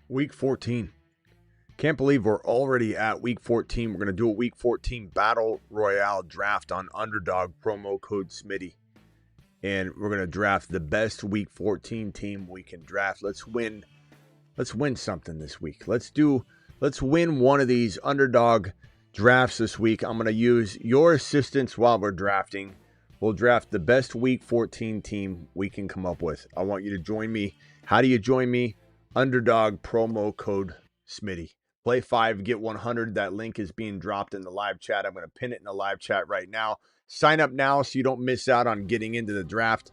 Week 14. Can't believe we're already at Week 14. We're going to do a Week 14 Battle Royale draft on Underdog, promo code Smitty. And we're going to draft the best Week 14 team we can draft. Let's win something this week. Let's win one of these Underdog drafts this week. I'm going to use your assistance while we're drafting. We'll draft the best Week 14 team we can come up with. I want you to join me. How do you join me? Underdog, promo code Smitty. Play 5, get 100. That link is being dropped in the live chat. I'm going to pin it in the live chat right now. Sign up now so you don't miss out on getting into the draft.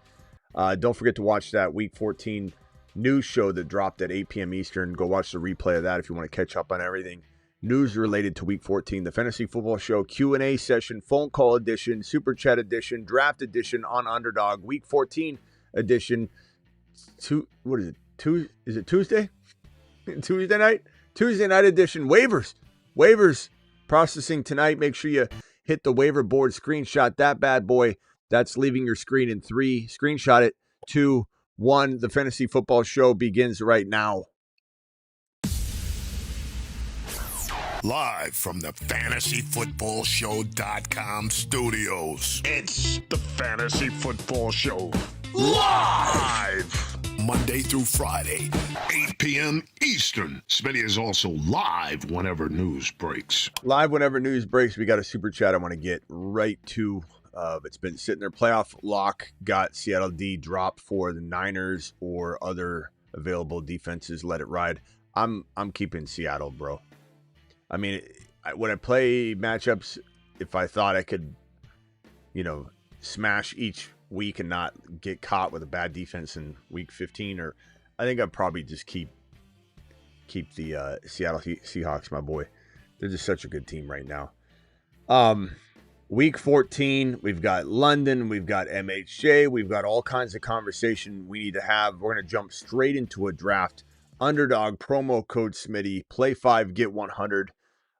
Don't forget to watch that Week 14 news show that dropped at 8 p.m. Eastern. Go watch the replay of that if you want to catch up on everything news related to Week 14. The Fantasy Football Show Q&A session, phone call edition, Super Chat edition, draft edition on Underdog. Week 14 edition. What is it? Is it Tuesday? Tuesday night? Tuesday night edition. Waivers processing tonight. Make sure you hit the waiver board. Screenshot that bad boy. That's leaving your screen in 3. Screenshot it. 2, 1. The Fantasy Football Show begins right now. Live from the FantasyFootballShow.com studios. It's the Fantasy Football Show. Live! Monday through Friday, 8 p.m. Eastern. Smitty is also live whenever news breaks. Live whenever news breaks. We got a super chat I want to get right to. It's been sitting there. Playoff lock got Seattle D dropped for the Niners or other available defenses. Let it ride. I'm keeping Seattle, bro. I mean, when I play matchups, if I thought I could, smash each week and not get caught with a bad defense in Week 15, or I think I'd probably just keep the Seattle Seahawks, my boy. They're just such a good team right now. Week 14, we've got London, we've got MHJ, we've got all kinds of conversation we need to have. We're going to jump straight into a draft. Underdog, promo code Smitty, play 5, get 100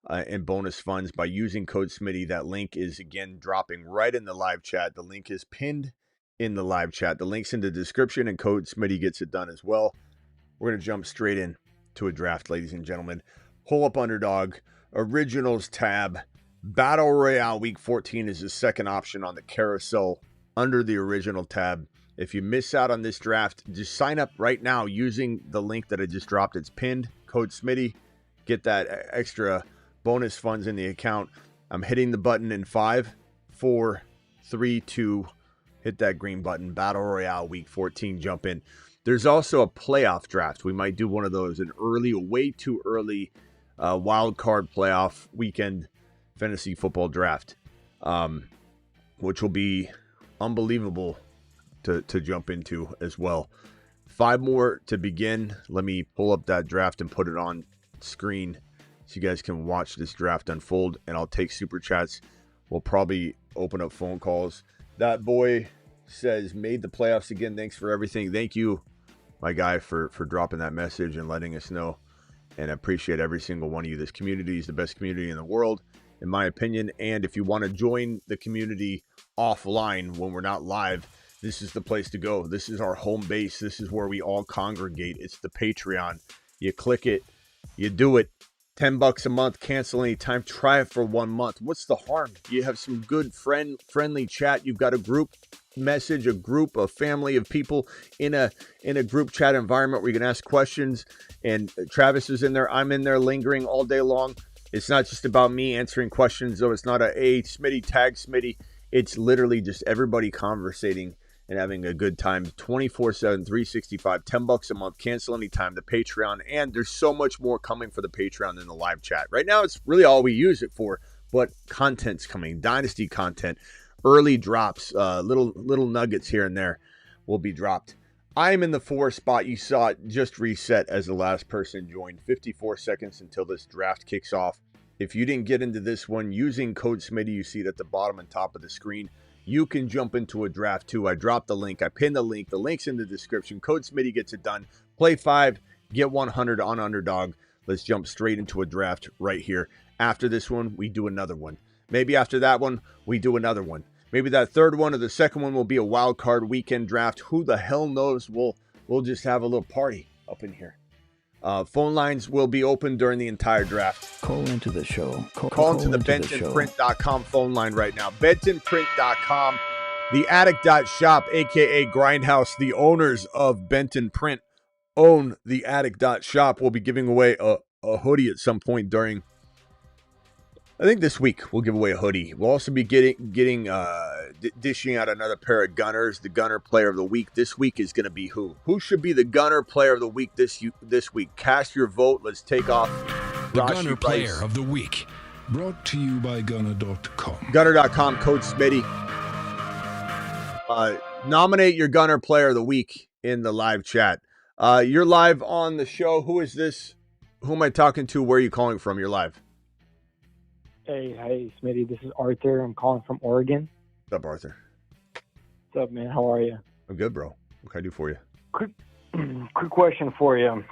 and bonus funds by using code Smitty. That link is, again, dropping right in the live chat. The link is pinned in the live chat. The link's in the description, and code Smitty gets it done as well. We're going to jump straight in to a draft, ladies and gentlemen. Pull up Underdog, Originals tab. Battle Royale Week 14 is the second option on the carousel under the Original tab. If you miss out on this draft, just sign up right now using the link that I just dropped. It's pinned, code Smitty. Get that extra bonus funds in the account. I'm hitting the button in 5, 4, 3, 2. Hit that green button. Battle Royale Week 14. Jump in. There's also a playoff draft. We might do one of those, an early, way too early wild card playoff weekend fantasy football draft, which will be unbelievable to jump into as well. 5 more to begin. Let me pull up that draft and put it on screen so you guys can watch this draft unfold, and I'll take super chats. We'll probably open up phone calls. That boy says, made the playoffs again. Thanks for everything. Thank you, my guy, for dropping that message and letting us know. And I appreciate every single one of you. This community is the best community in the world, in my opinion. And if you want to join the community offline when we're not live, this is the place to go. This is our home base. This is where we all congregate. It's the Patreon. You click it. You do it. $10 a month, cancel anytime. Try it for 1 month. What's the harm? You have some good friendly chat. You've got a group message, a family of people in a group chat environment where you can ask questions. And Travis is in there. I'm in there lingering all day long. It's not just about me answering questions, though. It's not Smitty, tag Smitty. It's literally just everybody conversating and having a good time 24/7, 365, $10 a month, cancel anytime, the Patreon. And there's so much more coming for the Patreon than the live chat. Right now, it's really all we use it for, but content's coming, Dynasty content, early drops, little nuggets here and there will be dropped. I'm in the 4 spot. You saw it just reset as the last person joined. 54 seconds until this draft kicks off. If you didn't get into this one using code Smitty, you see it at the bottom and top of the screen. You can jump into a draft too. I dropped the link. I pinned the link. The link's in the description. Code Smitty gets it done. Play 5, get 100 on Underdog. Let's jump straight into a draft right here. After this one, we do another one. Maybe after that one, we do another one. Maybe that third one or the second one will be a wild card weekend draft. Who the hell knows? We'll just have a little party up in here. Phone lines will be open during the entire draft. Call into the show. Call into the BentonPrint.com phone line right now. BentonPrint.com, the Attic.shop, a.k.a. Grindhouse. The owners of Benton Print own the Attic.shop. We'll be giving away a hoodie at some point during, I think this week we'll give away a hoodie. We'll also be dishing out another pair of Gunners. The Gunner Player of the Week this week is going to be who? Who should be the Gunner Player of the Week this week? Cast your vote. Let's take off The Rashi Gunner Rice. Player of the Week. Brought to you by Gunner.com. Gunner.com, code Smitty. Nominate your Gunner Player of the Week in the live chat. You're live on the show. Who is this? Who am I talking to? Where are you calling from? You're live. Hey, Smitty. This is Arthur. I'm calling from Oregon. What's up, Arthur? What's up, man? How are you? I'm good, bro. What can I do for you? Quick question for you.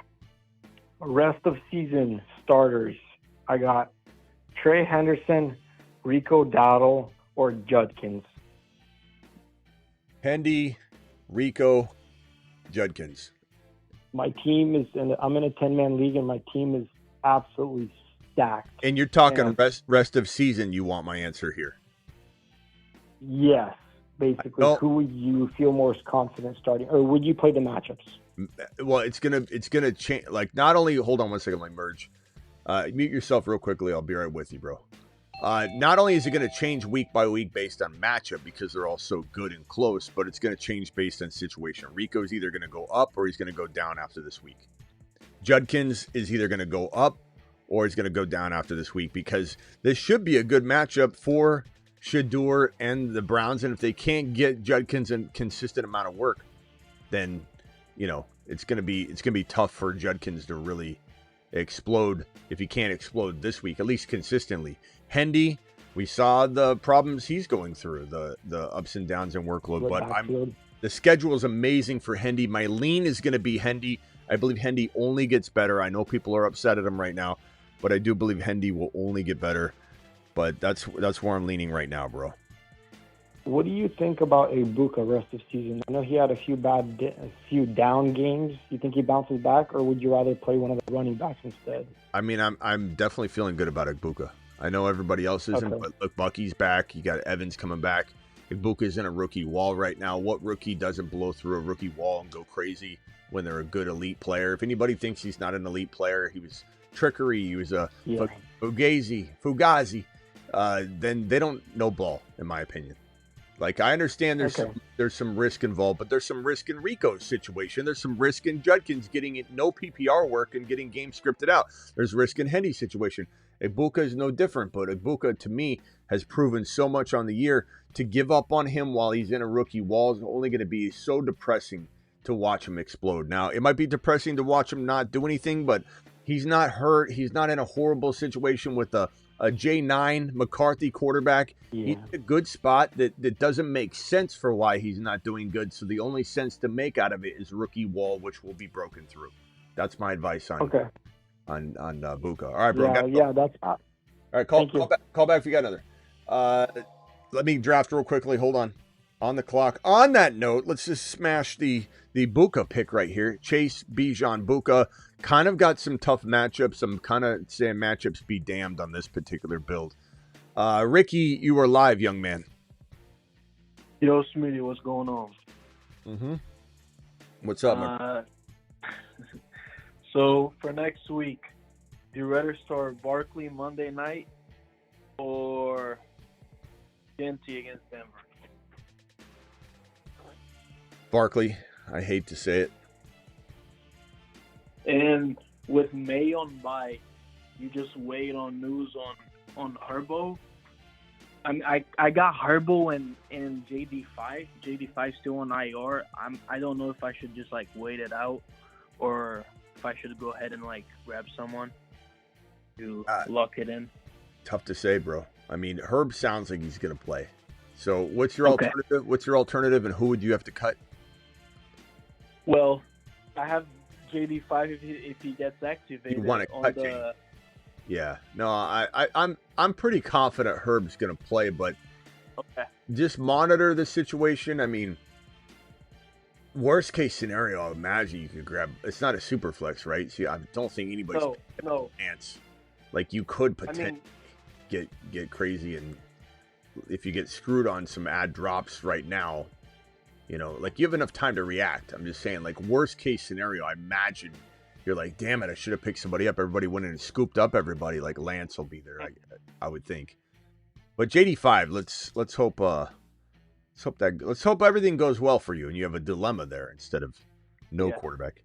Rest of season starters. I got Trey Henderson, Rico Dowdle, or Judkins. Hendy, Rico, Judkins. My team is, I'm in a 10-man league, and my team is absolutely stacked. And you're talking rest of season, you want my answer here. Yes, basically. Who would you feel most confident starting, or would you play the matchups? Well, it's gonna change. Like, not only, hold on one second, let me merge. Mute yourself real quickly. I'll be right with you, bro. Not only is it going to change week by week based on matchup because they're all so good and close, but it's going to change based on situation. Rico's either going to go up or he's going to go down after this week. Judkins is either going to go up or he's going to go down after this week, because this should be a good matchup for Shedeur and the Browns. And if they can't get Judkins a consistent amount of work, then, you know, it's going to be tough for Judkins to really explode if he can't explode this week, at least consistently. Hendy, we saw the problems he's going through, the ups and downs and workload, but the schedule is amazing for Hendy. My lean is going to be Hendy. I believe Hendy only gets better. I know people are upset at him right now, but I do believe Hendy will only get better. But that's where I'm leaning right now, bro. What do you think about Ibuka rest of season? I know he had a few down games. You think he bounces back, or would you rather play one of the running backs instead? I mean, I'm definitely feeling good about Ibuka. I know everybody else isn't, but look, Bucky's back. You got Evans coming back. Ibuka's in a rookie wall right now. What rookie doesn't blow through a rookie wall and go crazy when they're a good elite player? If anybody thinks he's not an elite player, he was trickery. He was a Fugazi. Then they don't know ball, in my opinion. Like, I understand there's some risk involved, but there's some risk in Rico's situation. There's some risk in Judkins getting no PPR work and getting games scripted out. There's risk in Hendy's situation. Ibuka is no different, but Ibuka, to me, has proven so much on the year. To give up on him while he's in a rookie wall is only going to be so depressing to watch him explode. Now, it might be depressing to watch him not do anything, but he's not hurt. He's not in a horrible situation with a J9 McCarthy quarterback. Yeah. He's in a good spot that doesn't make sense for why he's not doing good. So the only sense to make out of it is rookie wall, which will be broken through. That's my advice on Buka. All right, bro. That's all right. Call back if you got another. Let me draft real quickly. Hold on the clock. On that note, let's just smash the Buka pick right here. Chase Bijan Buka kind of got some tough matchups. I'm kind of saying matchups be damned on this particular build. Ricky, you are live, young man. Yo, Smitty, what's going on? Mm-hmm. What's up, man? So, for next week, do you rather start Barkley Monday night or Genty against Denver? Barkley, I hate to say it. And with May on bye, you just wait on news on Herbo. I got Herbo and JD5. JD5 still on IR. I don't know if I should just wait it out or if I should go ahead and grab someone to lock it in. Tough to say, bro. I mean, Herb sounds like he's gonna play. So what's your alternative? What's your alternative, and who would you have to cut? Well, I have JD5 if he gets activated. You want to cut JD? Yeah. No, I'm pretty confident Herb's gonna play, but just monitor the situation. I mean, Worst case scenario, I imagine you could grab. It's not a super flex, right? See, I don't think anybody's No. ants. Like you could I potentially mean, get crazy, and if you get screwed on some ad drops right now, like you have enough time to react. I'm just saying, like worst case scenario, I imagine you're like, damn it, I should have picked somebody up. Everybody went in and scooped up everybody. Like Lance will be there, I would think. But JD5, let's hope. Let's hope everything goes well for you, and you have a dilemma there instead of no quarterback.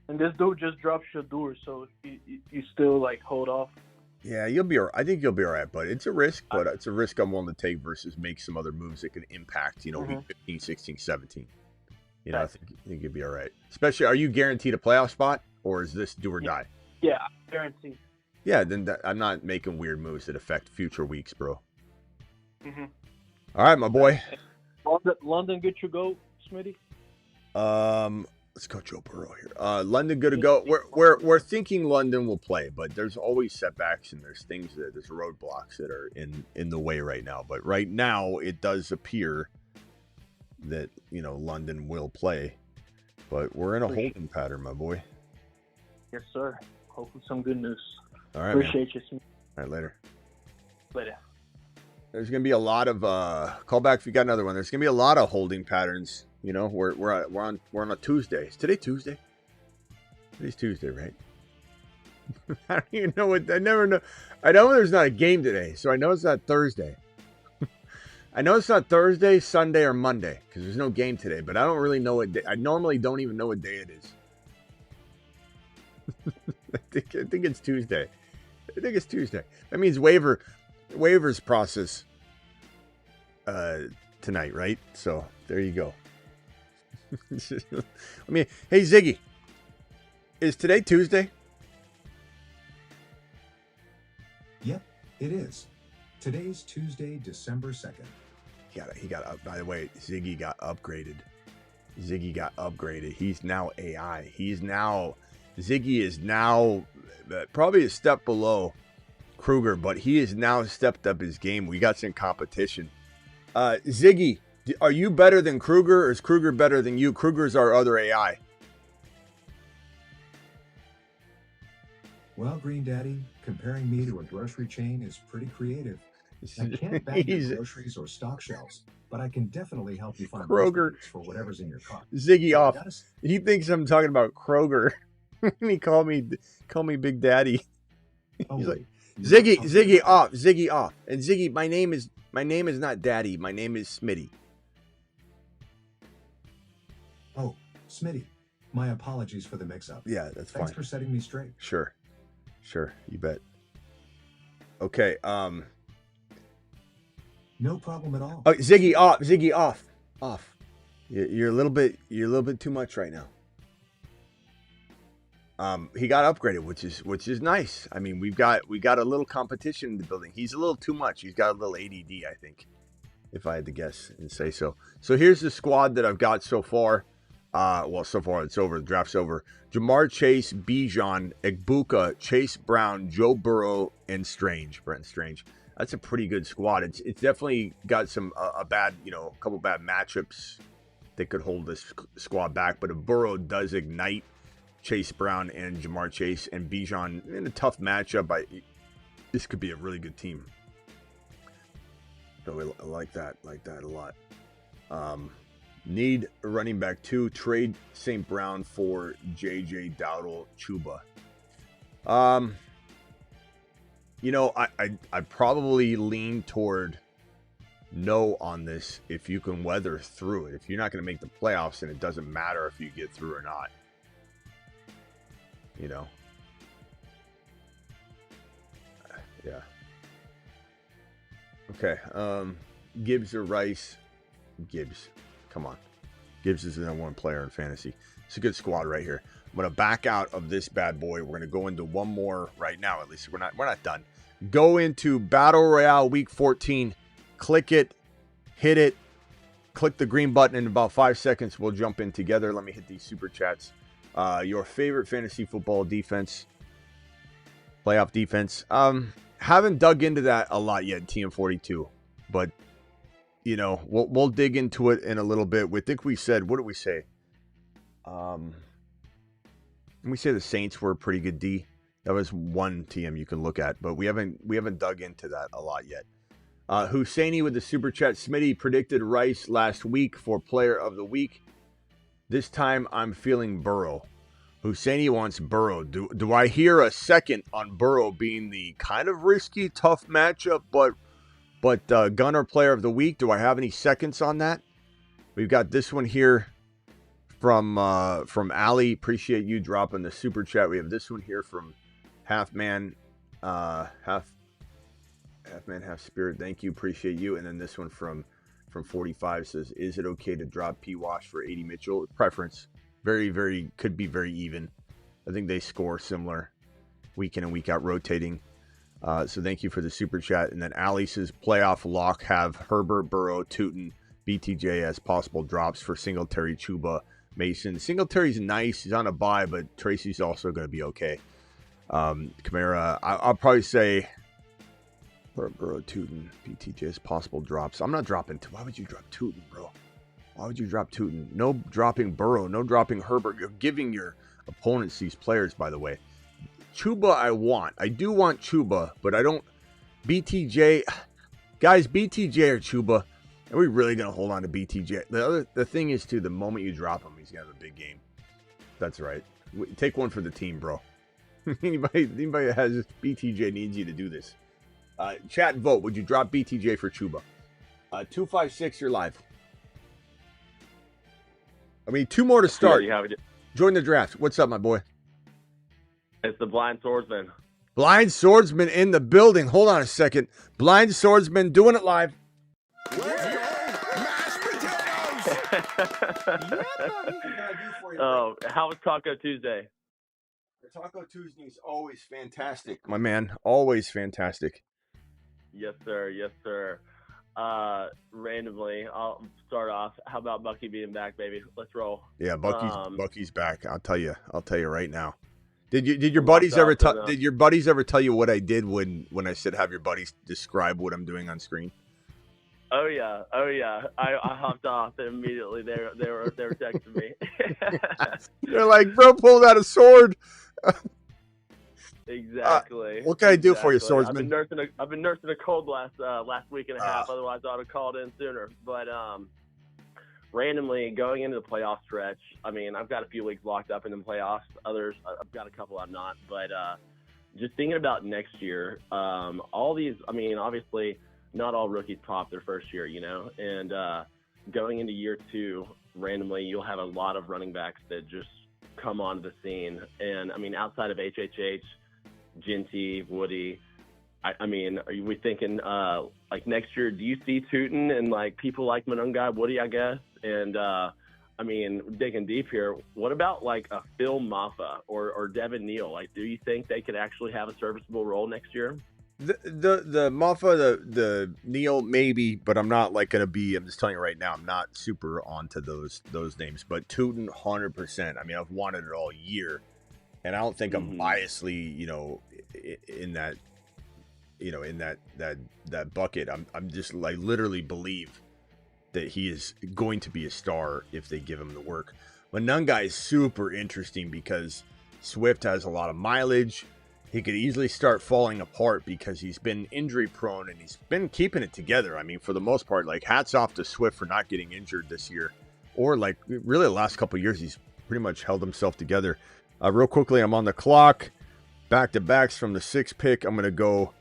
And this dude just dropped Shadur, so you still like hold off. Yeah, you'll be. I think you'll be all right, but it's a risk. But it's a risk I'm willing to take versus make some other moves that can impact, week 15, 16, 17. I think you'll be all right. Especially, are you guaranteed a playoff spot, or is this do or die? Yeah, guaranteed. Yeah, then I'm not making weird moves that affect future weeks, bro. Mm-hmm. All right, my boy. London, get your go, Smitty. Let's go Joe Burrow here. London good to go. We're thinking London will play, but there's always setbacks and there's roadblocks that are in the way right now. But right now it does appear that London will play, but we're in a holding pattern, my boy. Yes, sir. Hopefully some good news. All right, appreciate you, Smitty. All right, later. Later. There's gonna be a lot of call back if you got another one. There's gonna be a lot of holding patterns. We're on a Tuesday. Is today Tuesday? Today's Tuesday, right? I don't even know what. I never know. I know there's not a game today, so I know it's not Thursday. I know it's not Thursday, Sunday, or Monday because there's no game today. But I don't really know what day. I normally don't even know what day it is. I think it's Tuesday. I think it's Tuesday. That means waivers process tonight, right? So there you go. Hey Ziggy, is today Tuesday? Yep, it is. Today's Tuesday, December 2nd. He got up. By the way, Ziggy got upgraded. He's now AI. Ziggy is now probably a step below Kruger, but he has now stepped up his game. We got some competition. Ziggy, are you better than Kruger, or is Kruger better than you? Kruger's our other AI. Well, Green Daddy, comparing me to a grocery chain is pretty creative. I can't bag your groceries or stock shelves, but I can definitely help you find Kroger for whatever's in your cart. Ziggy so off. He thinks I'm talking about Kroger. He called me Big Daddy. He's like, Ziggy off. And Ziggy, my name is not Daddy. My name is Smitty. Oh, Smitty. My apologies for the mix-up. Yeah, that's fine. Thanks for setting me straight. Sure, you bet. Okay, no problem at all. Oh, Ziggy off. You're a little bit too much right now. He got upgraded, which is nice. I mean, we got a little competition in the building. He's a little too much. He's got a little ADD, I think, if I had to guess and say so. So here's the squad that I've got so far. So far it's over. The draft's over. Jamar Chase, Bijan, Egbuka, Chase Brown, Joe Burrow, and Brent Strange. That's a pretty good squad. It's definitely got some a couple bad matchups that could hold this squad back. But if Burrow does ignite Chase Brown and Jamar Chase and Bijan in a tough matchup, this could be a really good team. So I like that a lot. Need a running back too. Trade St. Brown for JJ Dowdle Chuba. I probably lean toward no on this if you can weather through it. If you're not going to make the playoffs, and it doesn't matter if you get through or not. Yeah. Okay. Gibbs or Rice? Gibbs. Come on. Gibbs is the number one player in fantasy. It's a good squad right here. I'm going to back out of this bad boy. We're going to go into one more right now. At least we're not done. Go into Battle Royale Week 14. Click it. Hit it. Click the green button. In about 5 seconds, we'll jump in together. Let me hit these super chats. Your favorite fantasy football defense. Playoff defense. Haven't dug into that a lot yet, TM42. But we'll dig into it in a little bit. We think we said, what did we say? We say the Saints were a pretty good D. That was one TM you can look at, but we haven't dug into that a lot yet. Husseini with the super chat. Smitty predicted Rice last week for player of the week. This time I'm feeling Burrow. Husseini wants Burrow. Do I hear a second on Burrow being the kind of risky, tough matchup, but Gunner player of the week? Do I have any seconds on that? We've got this one here from Ali. Appreciate you dropping the super chat. We have this one here from Half Man, Half Spirit. Thank you. Appreciate you. And then this one from 45 says, is it okay to drop P. Wash for 80 Mitchell? Preference. Very, very, could be very even. I think they score similar week in and week out rotating. So thank you for the super chat. And then Ali says, playoff lock have Herbert, Burrow, Tootin, BTJ as possible drops for Singletary, Chuba, Mason. Singletary's nice. He's on a bye, but Tracy's also going to be okay. Kamara, I'll probably say Burrow, Tootin, BTJ as possible drops. I'm not dropping. Why would you drop Tootin, bro? Why would you drop Tootin? No dropping Burrow. No dropping Herbert. You're giving your opponents these players, by the way. Chuba I want. I do want Chuba, but I don't. BTJ. Guys, BTJ or Chuba. Are we really going to hold on to BTJ? The thing is, too, the moment you drop him, he's going to have a big game. That's right. Take one for the team, bro. anybody that has BTJ needs you to do this. Chat and vote. Would you drop BTJ for Chuba? 256, you're live. I mean, two more to start. Join the draft. What's up, my boy? It's the Blind Swordsman. Blind Swordsman in the building. Hold on a second. Blind Swordsman doing it live. Mashed potatoes! Oh, how was Taco Tuesday? Taco Tuesday is always fantastic, my man. Always fantastic. Yes, sir. Yes, sir. Randomly, I'll start off. How about Bucky being back, baby? Let's roll. Yeah, Bucky's back. I'll tell you right now. Did your buddies ever tell you what I did when I said have your buddies describe what I'm doing on screen? Oh yeah. I hopped off and immediately they were texting me. They're like, bro, pulled out a sword. Exactly. What can I do for you, swordsman? I've been nursing a cold last week and a half. Otherwise, I would have called in sooner. But randomly going into the playoff stretch, I mean, I've got a few leagues locked up in the playoffs. Others, I've got a couple I'm not. But just thinking about next year, all these, I mean, obviously, not all rookies pop their first year, and going into year two, randomly, you'll have a lot of running backs that just come onto the scene. And I mean, outside of HHH, Ginty, Woody, I mean, are we thinking like next year? Do you see Tootin and like people like Monungai, Woody, I guess, and I mean, digging deep here, what about like a Phil Maffa or Devin Neal? Like, do you think they could actually have a serviceable role next year? The Maffa, the Neal, maybe, but I'm not like gonna be. I'm just telling you right now, I'm not super onto those names. But Tootin, 100%. I mean, I've wanted it all year, and I don't think I'm biasly, in that, in that bucket. I'm just like literally believe that he is going to be a star if they give him the work. Monungai is super interesting because Swift has a lot of mileage. He could easily start falling apart because he's been injury prone and he's been keeping it together. I mean, for the most part, like hats off to Swift for not getting injured this year, or like really the last couple of years, he's pretty much held himself together. Real quickly, I'm on the clock. Back to backs from the 6th pick. I'm going to go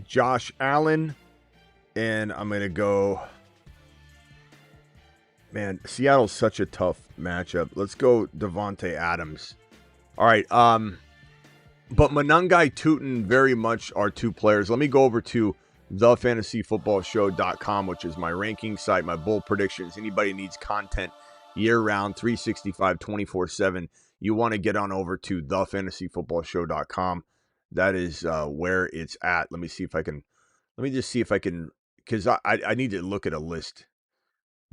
Josh Allen, and I'm going to go, man, Seattle's such a tough matchup. Let's go Devontae Adams. All right. But Monungai, Tootin very much are two players. Let me go over to thefantasyfootballshow.com, which is my ranking site, my bold predictions. Anybody needs content year-round, 365, 24/7, you want to get on over to thefantasyfootballshow.com. That is where it's at. Let me see if I can, because I need to look at a list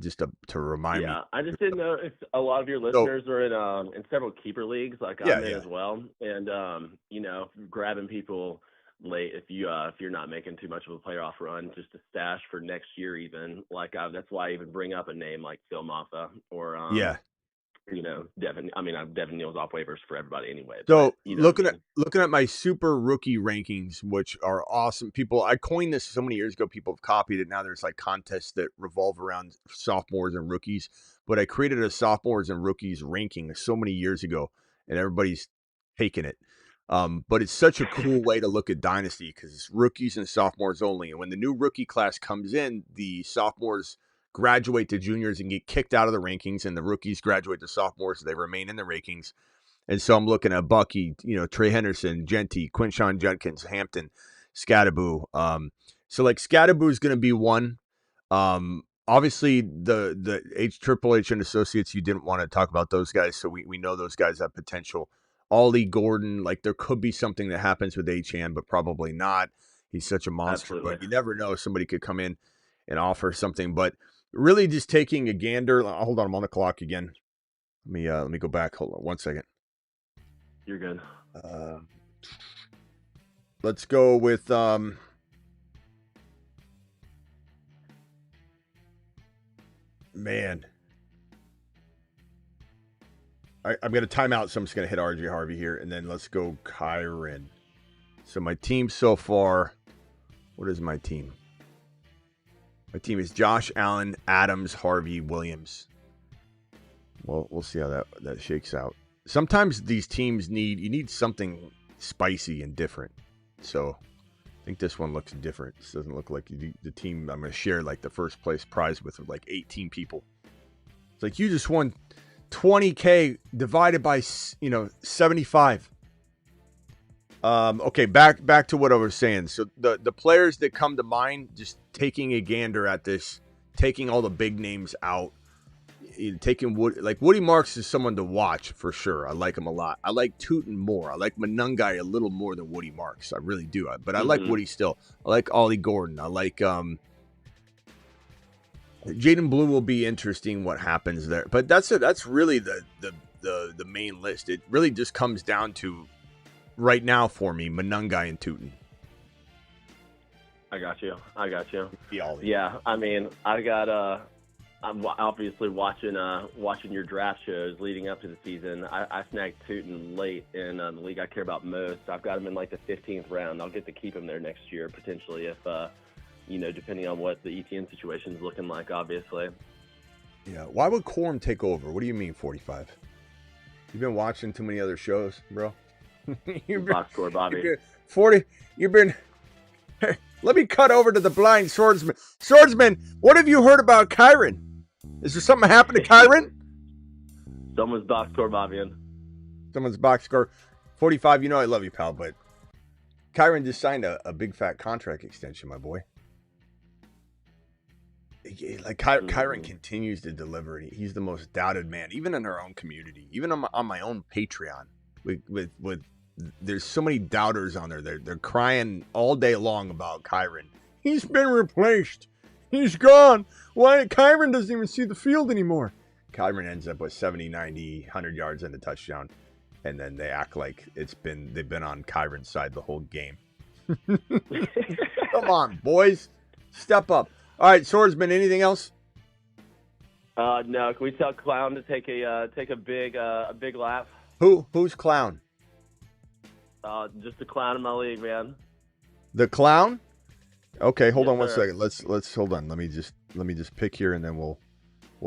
just to remind me. Yeah, I just didn't know if a lot of your listeners are in several keeper leagues, like I'm in as well, and grabbing people late if you're not making too much of a playoff run, just to stash for next year even. Like that's why I even bring up a name like Phil Maffa or Devin. I mean, Devin Neal's off waivers for everybody anyway. So but, you know looking at my super rookie rankings, which are awesome. I coined this so many years ago. People have copied it. Now there's like contests that revolve around sophomores and rookies. But I created a sophomores and rookies ranking so many years ago, and everybody's taken it. But it's such a cool way to look at Dynasty because it's rookies and sophomores only. And when the new rookie class comes in, the sophomores graduate to juniors and get kicked out of the rankings, and the rookies graduate to sophomores, so they remain in the rankings. And so I'm looking at Bucky, Trey Henderson, Genty, Quinshawn Judkins, Hampton, Scattaboo. So like Scattaboo is going to be one. Obviously the Triple H and Associates, you didn't want to talk about those guys, so we know those guys have potential. Ollie Gordon, like there could be something that happens with H-Han, but probably not. He's such a monster, Absolutely. But you never know. Somebody could come in and offer something, but really just taking a gander. Hold on, I'm on the clock again. Let me go back. Hold on 1 second. You're good. Let's go with man. I'm going to time out, so I'm just going to hit RJ Harvey here, and then let's go Kyren. So my team so far, what is my team? My team is Josh Allen, Adams, Harvey, Williams. Well, we'll see how that shakes out. Sometimes these teams you need something spicy and different. So I think this one looks different. This doesn't look like the team I'm going to share like the first place prize with like 18 people. It's like you just won $20K divided by 75. Okay, back to what I was saying. So the players that come to mind, just taking a gander at this, taking all the big names out, taking Woody Marks is someone to watch for sure. I like him a lot. I like Tootin more. I like Manungai a little more than Woody Marks. I really do. But I like Woody still. I like Ollie Gordon. I like Jaden Blue will be interesting what happens there. But that's it. That's really the main list. It really just comes down to right now for me, Manungai and Tootin. I got you. Ollie. Yeah, I mean, I'm obviously watching your draft shows leading up to the season. I snagged Tootin late in the league I care about most. I've got him in like the 15th round. I'll get to keep him there next year potentially if depending on what the ETN situation is looking like, obviously. Yeah. Why would Quorum take over? What do you mean 45? You've been watching too many other shows, bro. Box score, Bobby. 40. You've been. Let me cut over to the blind swordsman. Swordsman, what have you heard about Kyren? Is there something happened to Kyren? Someone's box score, Bobbian. Someone's box score. 45. You know I love you, pal, but Kyren just signed a big fat contract extension, my boy. Like Kyren continues to deliver. He's the most doubted man, even in our own community, even on my own Patreon. With there's so many doubters on there. They're crying all day long about Kyren. He's been replaced. He's gone. Why? Kyren doesn't even see the field anymore. Kyren ends up with 70, 90, 100 yards and a touchdown, and then they act like they've been on Kyren's side the whole game. Come on, boys, step up. All right, Swordsman, anything else? No. Can we tell Clown to take a big lap? Who's Clown? Just the clown in my league, man. The Clown? Okay, hold Yes, on 1 sir. second. Let's hold on. Let me just pick here, and then we'll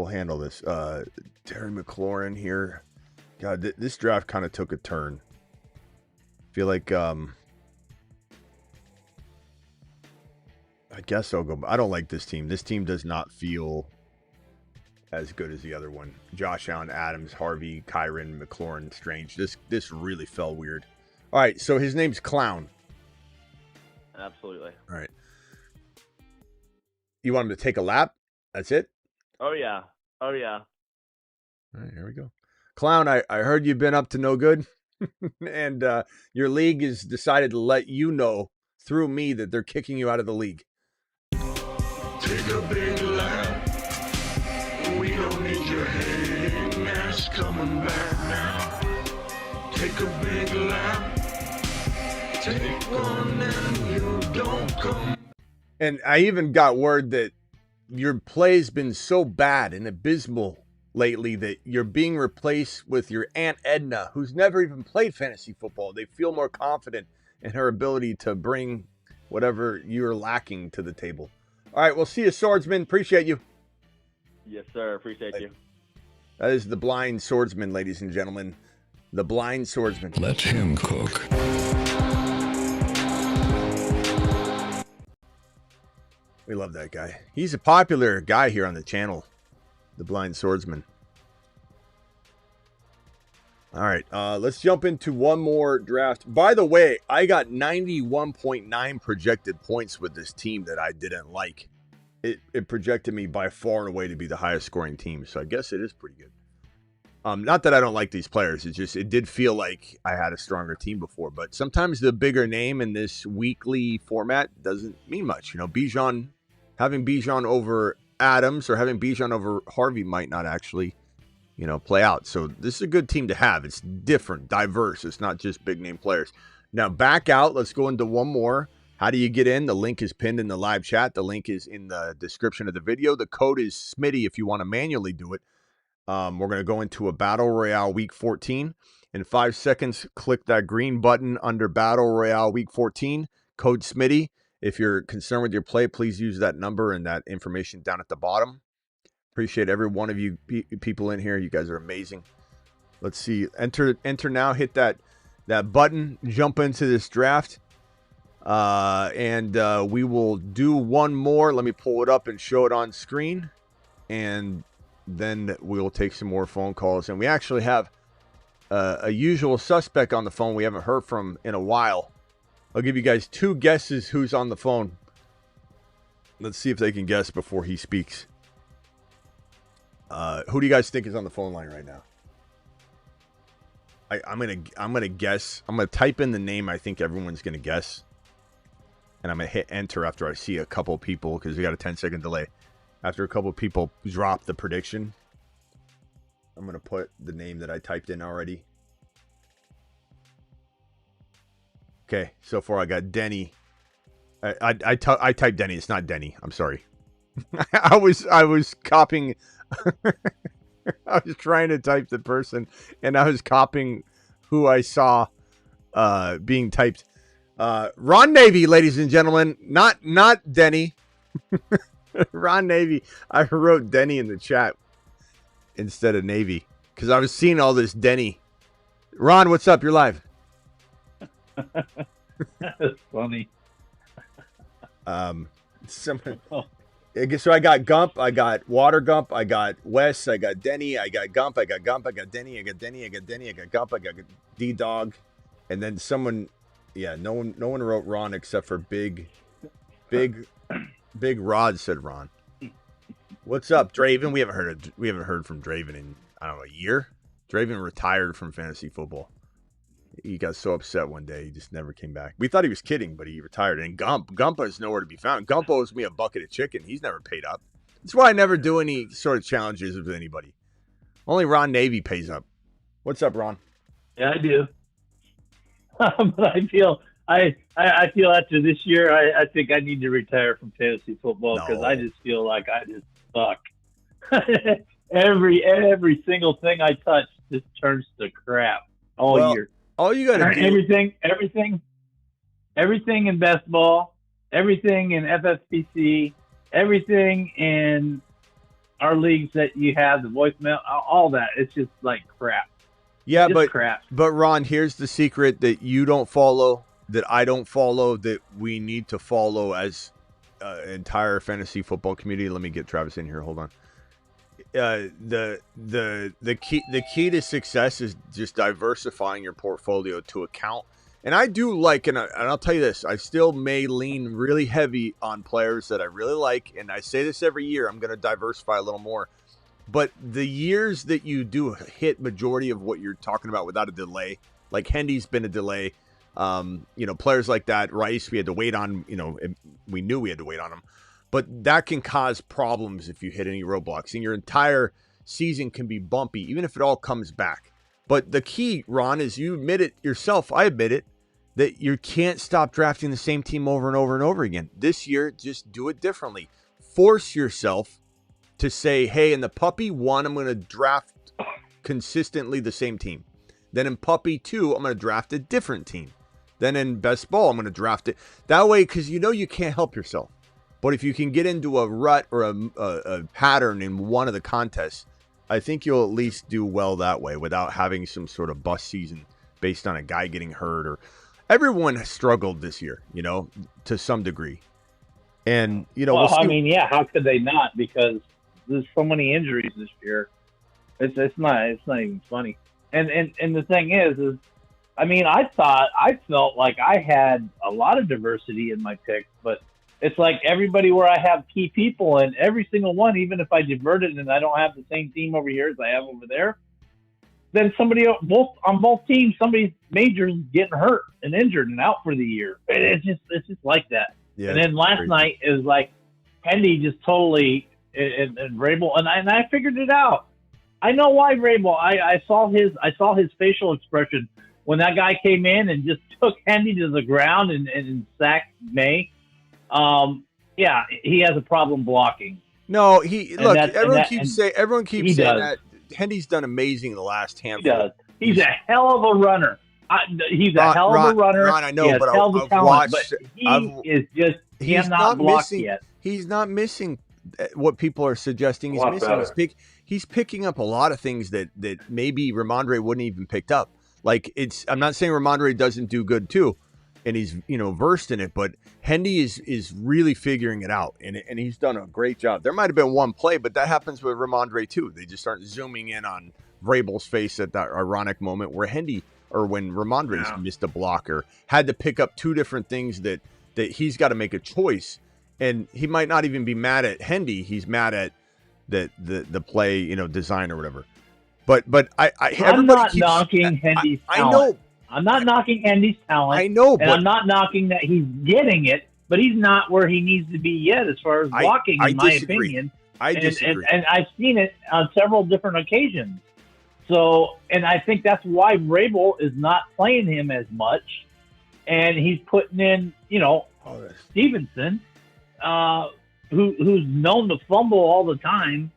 handle this. Terry McLaurin here. God, this draft kind of took a turn. I feel like I guess I'll go. I don't like this team. This team does not feel as good as the other one. Josh Allen, Adams, Harvey, Kyren, McLaurin, Strange. This really fell weird. All right, so his name's Clown. Absolutely. All right. You want him to take a lap? That's it? Oh yeah. All right, here we go. Clown, I heard you've been up to no good. And your league has decided to let you know through me that they're kicking you out of the league. Take a big lap. We don't need your hating ass coming back now. Take a big lap. And I even got word that your play's been so bad and abysmal lately that you're being replaced with your Aunt Edna, who's never even played fantasy football. They feel more confident in her ability to bring whatever you're lacking to the table. All right, we'll see you, Swordsman. Appreciate you. Yes, sir. Appreciate you. That is the Blind Swordsman, ladies and gentlemen. The Blind Swordsman. Let him cook. We love that guy. He's a popular guy here on the channel. The Blind Swordsman. All right, let's jump into one more draft. By the way, I got 91.9 projected points with this team that I didn't like. It projected me by far and away to be the highest scoring team, so I guess it is pretty good. Not that I don't like these players. It's just it did feel like I had a stronger team before. But sometimes the bigger name in this weekly format doesn't mean much. You know, Bijan, having Bijan over Adams or having Bijan over Harvey might not actually, you know, play out. So this is a good team to have. It's different, diverse. It's not just big name players. Now back out. Let's go into one more. How do you get in? The link is pinned in the live chat. The link is in the description of the video. The code is Smitty if you want to manually do it. We're going to go into a Battle Royale Week 14. In 5 seconds, click that green button under Battle Royale Week 14. Code Smitty. If you're concerned with your play, please use that number and that information down at the bottom. Appreciate every one of you people in here. You guys are amazing. Let's see. Enter now. Hit that button. Jump into this draft. And we will do one more. Let me pull it up and show it on screen. And then we'll take some more phone calls. And we actually have a usual suspect on the phone we haven't heard from in a while. I'll give you guys 2 guesses who's on the phone. Let's see if they can guess before he speaks. Who do you guys think is on the phone line right now? I'm gonna guess. I'm gonna type in the name I think everyone's gonna guess. And I'm gonna hit enter after I see a couple people because we got a 10-second delay. After a couple people drop the prediction, I'm going to put the name that I typed in already. Okay, so far I got Denny. I typed Denny. It's not Denny. I'm sorry. I was copying. I was trying to type the person, and I was copying who I saw being typed. Ron Navy, ladies and gentlemen. Not Denny. Ron Navy. I wrote Denny in the chat instead of Navy because I was seeing all this Denny. Ron, what's up? You're live. That's funny. So I got Gump, I got Water Gump, I got Wes, I got Denny, I got Gump, I got Gump, I got Denny, I got Denny, I got Denny, I got Gump, I got D-Dog, and then someone, yeah, no one wrote Ron except for Big Rod said Ron. What's up, Draven? We haven't heard from Draven in I don't know a year. Draven retired from fantasy football. He got so upset one day he just never came back. We thought he was kidding, but he retired. And Gump is nowhere to be found. Gump owes me a bucket of chicken. He's never paid up. That's why I never do any sort of challenges with anybody. Only Ron Navy pays up. What's up, Ron? Yeah, I do. But I feel after this year, I think I need to retire from fantasy football because I just feel like I just suck. every single thing I touch just turns to crap all year. All you got to do... Everything in best ball, everything in FFPC, everything in our leagues that you have, the voicemail, all that. It's just like crap. Yeah, just crap. But Ron, here's the secret that you don't follow, that I don't follow, that we need to follow as entire fantasy football community. Let me get Travis in here. Hold on. The key to success is just diversifying your portfolio to account. And I do like, and I'll tell you this, I still may lean really heavy on players that I really like. And I say this every year, I'm going to diversify a little more. But the years that you do hit majority of what you're talking about without a delay, like Hendy's been a delay, players like that, Rice, we had to wait on, we knew we had to wait on him. But that can cause problems if you hit any roadblocks. And your entire season can be bumpy, even if it all comes back. But the key, Ron, is you admit it yourself. I admit it. that you can't stop drafting the same team over and over and over again. This year, just do it differently. Force yourself to say, hey, in the puppy 1, I'm going to draft consistently the same team. Then in puppy 2, I'm going to draft a different team. Then in best ball, I'm going to draft it. That way, because you can't help yourself. But if you can get into a rut or a pattern in one of the contests, I think you'll at least do well that way without having some sort of bust season based on a guy getting hurt. Or everyone has struggled this year, to some degree. And, well, I mean, yeah, how could they not? Because there's so many injuries this year. It's not even funny. And the thing is, I mean, I felt like I had a lot of diversity in my picks, but it's like everybody where I have key people, and every single one, even if I divert it and I don't have the same team over here as I have over there, then somebody on both teams, somebody major is getting hurt and injured and out for the year. It's just like that. Yeah, and then last night it was like Hendy just totally and Vrabel, and I figured it out. I know why Vrabel. I saw his facial expression when that guy came in and just took Hendy to the ground and sacked May. Yeah, he has a problem blocking. No, everyone keeps saying that Hendy's done amazing in the last handful. He does. He's a hell of a runner. He's a hell of a runner. Ron, I know, but I've watched. He has not blocked yet. He's not missing what people are suggesting he's missing. He's picking up a lot of things that maybe Ramondre wouldn't even picked up. Like I'm not saying Ramondre doesn't do good too, and he's versed in it, but Hendy is really figuring it out, and he's done a great job. There might have been one play, but that happens with Ramondre too. They just start zooming in on Vrabel's face at that ironic moment where when Ramondre's missed a blocker, had to pick up two different things that he's got to make a choice, and he might not even be mad at Hendy. He's mad at the play, design or whatever. But I'm not knocking Hendy's talent. I know. I'm not knocking Hendy's talent. I know, and I'm not knocking that he's getting it, but he's not where he needs to be yet as far as blocking, in my opinion. I disagree. And I've seen it on several different occasions. So, and I think that's why Vrabel is not playing him as much, and he's putting in, Stevenson, who's known to fumble all the time.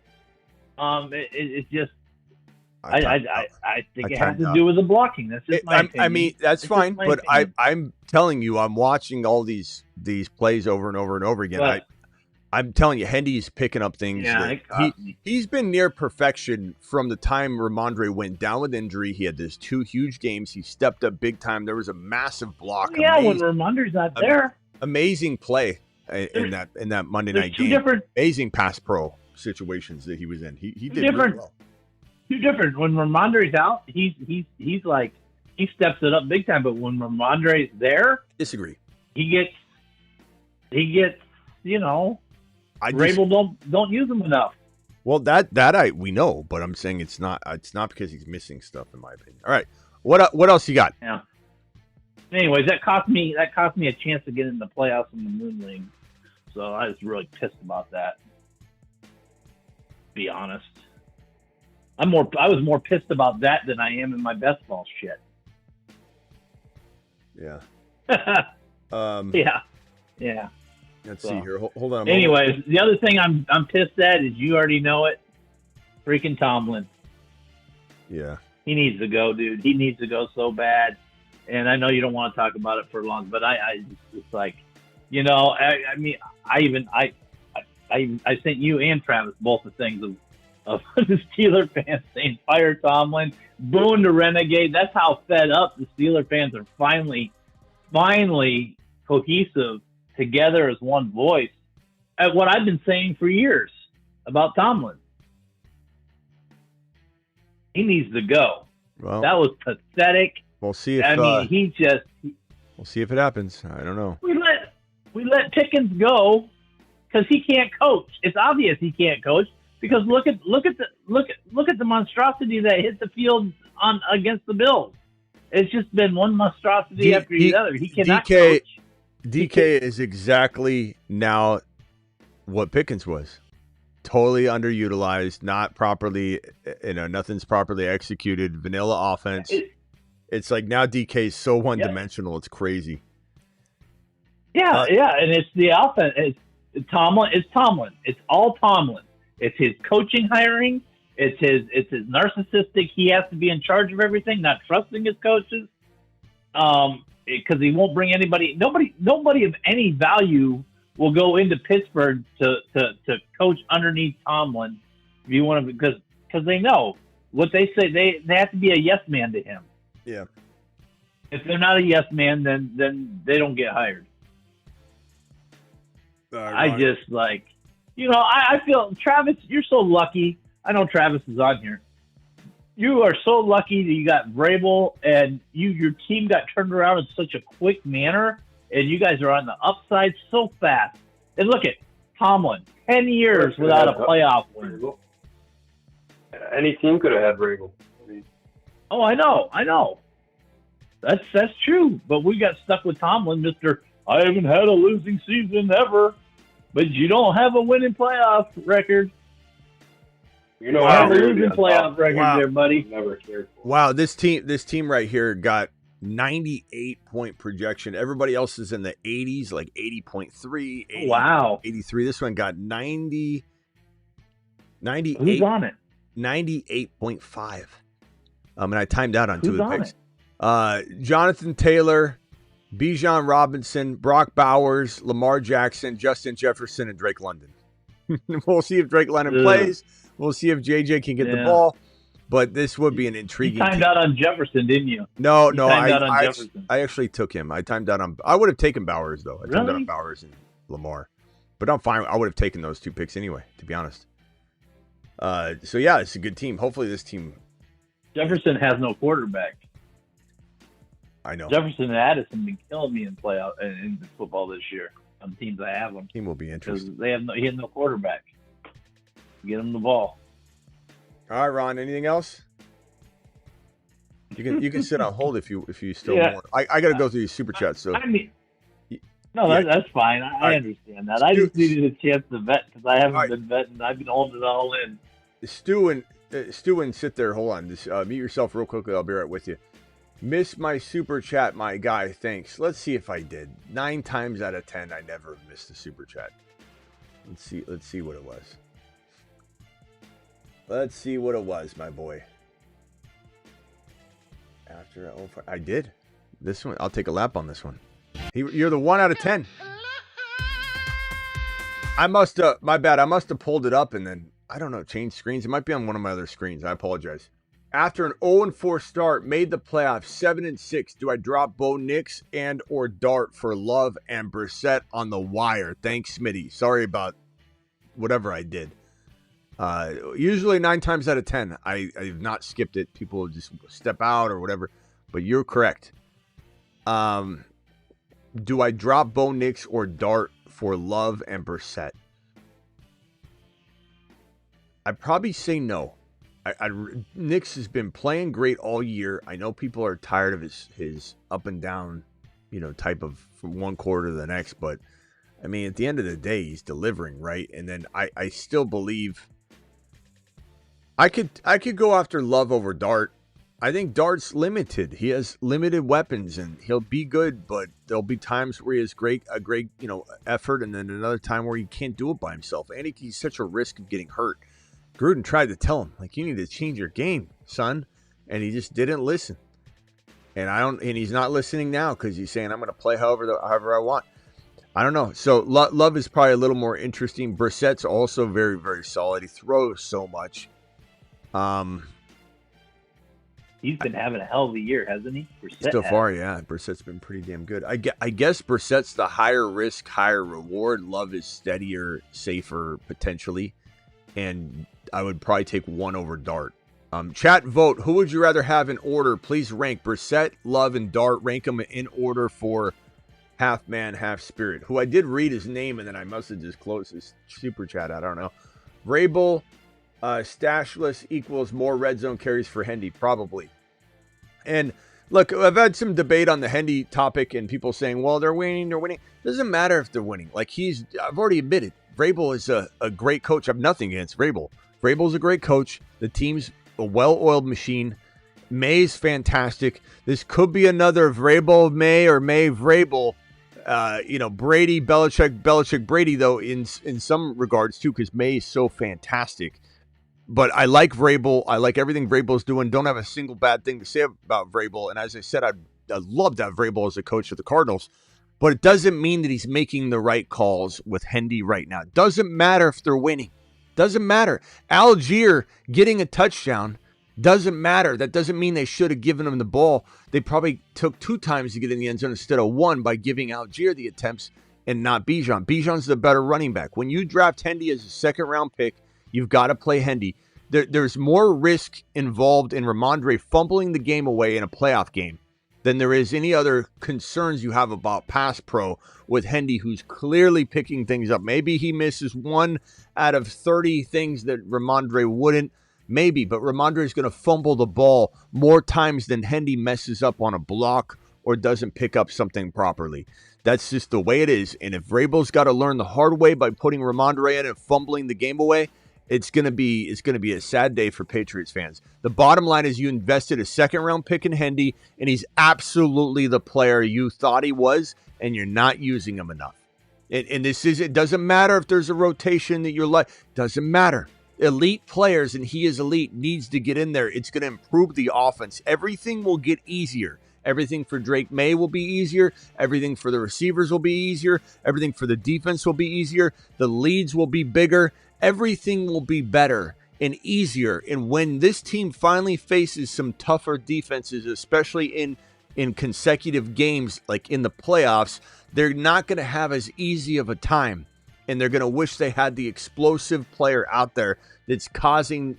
It's just. I think it has to do with the blocking. That's just my opinion. I mean, that's fine, but I'm telling you, I'm watching all these plays over and over and over again. But, I'm telling you, Hendy's picking up things. Yeah, he's been near perfection from the time Ramondre went down with injury. He had these 2 huge games. He stepped up big time. There was a massive block. Yeah, when Ramondre's not there. Amazing play in that Monday night game. Amazing pass pro situations that he was in. He did really well. Two different. When Ramondre's out, he's like he steps it up big time. But when Ramondre's there, disagree. He gets Vrabel don't use him enough. Well, that we know, but I'm saying it's not because he's missing stuff, in my opinion. All right, what else you got? Yeah. Anyways, that cost me a chance to get in the playoffs in the Moon League, so I was really pissed about that. To be honest. I was more pissed about that than I am in my best ball shit. Yeah. Yeah. Let's see here. Hold on. Anyways, the other thing I'm pissed at is you already know it. Freaking Tomlin. Yeah. He needs to go, dude. He needs to go so bad. And I know you don't want to talk about it for long, but it's like, I mean, I sent you and Travis both the things of the Steeler fans saying fire Tomlin, booing the Renegade. That's how fed up the Steeler fans are finally cohesive together as one voice at what I've been saying for years about Tomlin. He needs to go. Well, that was pathetic. We'll see if we'll see if it happens. I don't know. We let Pickens go because he can't coach. It's obvious he can't coach. Because look at the monstrosity that hit the field against the Bills. It's just been one monstrosity after the other. He cannot coach. DK is exactly now what Pickens was. Totally underutilized, not properly, nothing's properly executed, vanilla offense. It's like now DK is so one-dimensional. It's crazy. Yeah, and it's the offense. It's Tomlin. It's all Tomlin. It's his coaching hiring. It's his narcissistic. He has to be in charge of everything, not trusting his coaches. Because he won't bring anybody. Nobody of any value will go into Pittsburgh to coach underneath Tomlin. If you want to, because they know what they say. They have to be a yes man to him. Yeah. If they're not a yes man, then they don't get hired. I just I feel, Travis, you're so lucky. I know Travis is on here. You are so lucky that you got Vrabel and your team got turned around in such a quick manner, and you guys are on the upside so fast. And look at Tomlin, 10 years without a playoff win. Any team could have had Vrabel. Oh, I know. That's true. But we got stuck with Tomlin, Mr. I haven't had a losing season ever, but you don't have a winning playoff record. You know, I have a losing playoff record there, buddy. Never cared for. Wow, this team right here got 98-point projection. Everybody else is in the 80s, like 80.3, 80, wow, 83. This one got 98. Who's on it? 98.5. And I timed out on two of the picks. Jonathan Taylor, Bijan Robinson, Brock Bowers, Lamar Jackson, Justin Jefferson, and Drake London. We'll see if Drake London plays. We'll see if JJ can get the ball. But this would be an intriguing. You timed out on Jefferson, didn't you? No. I actually took him. I timed out on. I would have taken Bowers though. I timed out on Bowers and Lamar. But I'm fine. I would have taken those two picks anyway, to be honest. So yeah, it's a good team. Hopefully this team. Jefferson has no quarterback. I know. Jefferson and Addison been killing me in in football this year. On teams I have them. Team will be interesting. He has no quarterback. Get him the ball. All right, Ron. Anything else? You can sit on hold if you still want. I got to go through your super chat. So that's fine. I understand that. I just needed a chance to vet because I haven't been vetting. I've been holding it all in. Stu and sit there. Hold on. Just mute yourself real quickly. I'll be right with you. Miss my super chat, my guy. Thanks. Let's see if I did. 9 times out of 10, I never missed a super chat. Let's see what it was. Let's see what it was, my boy. I did. This one, I'll take a lap on this one. You're the 1 out of 10. My bad. I must have pulled it up and then, I don't know, changed screens. It might be on one of my other screens. I apologize. After an 0-4 start, made the playoffs 7-6. Do I drop Bo Nix and or Dart for Love and Brissett on the wire? Thanks, Smitty. Sorry about whatever I did. Usually 9 times out of 10, I've not skipped it. People just step out or whatever. But you're correct. Do I drop Bo Nix or Dart for Love and Brissett? I'd probably say no. Nix has been playing great all year. I know people are tired of his up and down, type of from one quarter to the next. But, I mean, at the end of the day, he's delivering, right? And then I still believe I could go after Love over Dart. I think Dart's limited. He has limited weapons, and he'll be good, but there'll be times where he has a great effort, and then another time where he can't do it by himself. And he's such a risk of getting hurt. Gruden tried to tell him, you need to change your game, son. And he just didn't listen. And he's not listening now because he's saying, I'm going to play however I want. I don't know. So Love is probably a little more interesting. Brissett's also very, very solid. He throws so much. He's been having a hell of a year, hasn't he? So far, yeah. Brissett's been pretty damn good. I guess Brissett's the higher risk, higher reward. Love is steadier, safer, potentially. And I would probably take one over Dart. Chat vote. Who would you rather have in order? Please rank Brissett, Love, and Dart. Rank them in order for half man, half spirit. Who I did read his name, and then I must have just closed his super chat. I don't know. Vrabel, stashless equals more red zone carries for Hendy. Probably. And look, I've had some debate on the Hendy topic, and people saying, well, they're winning. Doesn't matter if they're winning. I've already admitted, Vrabel is a great coach. I have nothing against Vrabel. Vrabel's a great coach. The team's a well-oiled machine. May's fantastic. This could be another Vrabel May or May Vrabel. Brady, Belichick, Brady, though, in some regards, too, because May is so fantastic. But I like Vrabel. I like everything Vrabel's doing. Don't have a single bad thing to say about Vrabel. And as I said, I'd love to have Vrabel as a coach of the Cardinals. But it doesn't mean that he's making the right calls with Hendy right now. It doesn't matter if they're winning. Doesn't matter. Algier getting a touchdown doesn't matter. That doesn't mean they should have given him the ball. They probably took 2 times to get in the end zone instead of 1 by giving Algier the attempts and not Bijan. Bijan's the better running back. When you draft Hendy as a second-round pick, you've got to play Hendy. There's more risk involved in Ramondre fumbling the game away in a playoff game than there is any other concerns you have about pass pro with Hendy, who's clearly picking things up. Maybe he misses 1 out of 30 things that Ramondre wouldn't. Maybe, but Ramondre is going to fumble the ball more times than Hendy messes up on a block or doesn't pick up something properly. That's just the way it is. And if Vrabel's got to learn the hard way by putting Ramondre in and fumbling the game away, it's going to be a sad day for Patriots fans. The bottom line is you invested a second-round pick in Hendy, and he's absolutely the player you thought he was, and you're not using him enough. And it doesn't matter if there's a rotation that you're like, doesn't matter. Elite players, and he is elite, needs to get in there. It's going to improve the offense. Everything will get easier. Everything for Drake May will be easier. Everything for the receivers will be easier. Everything for the defense will be easier. The leads will be bigger. Everything will be better and easier. And when this team finally faces some tougher defenses, especially in consecutive games, like in the playoffs, they're not going to have as easy of a time. And they're going to wish they had the explosive player out there that's causing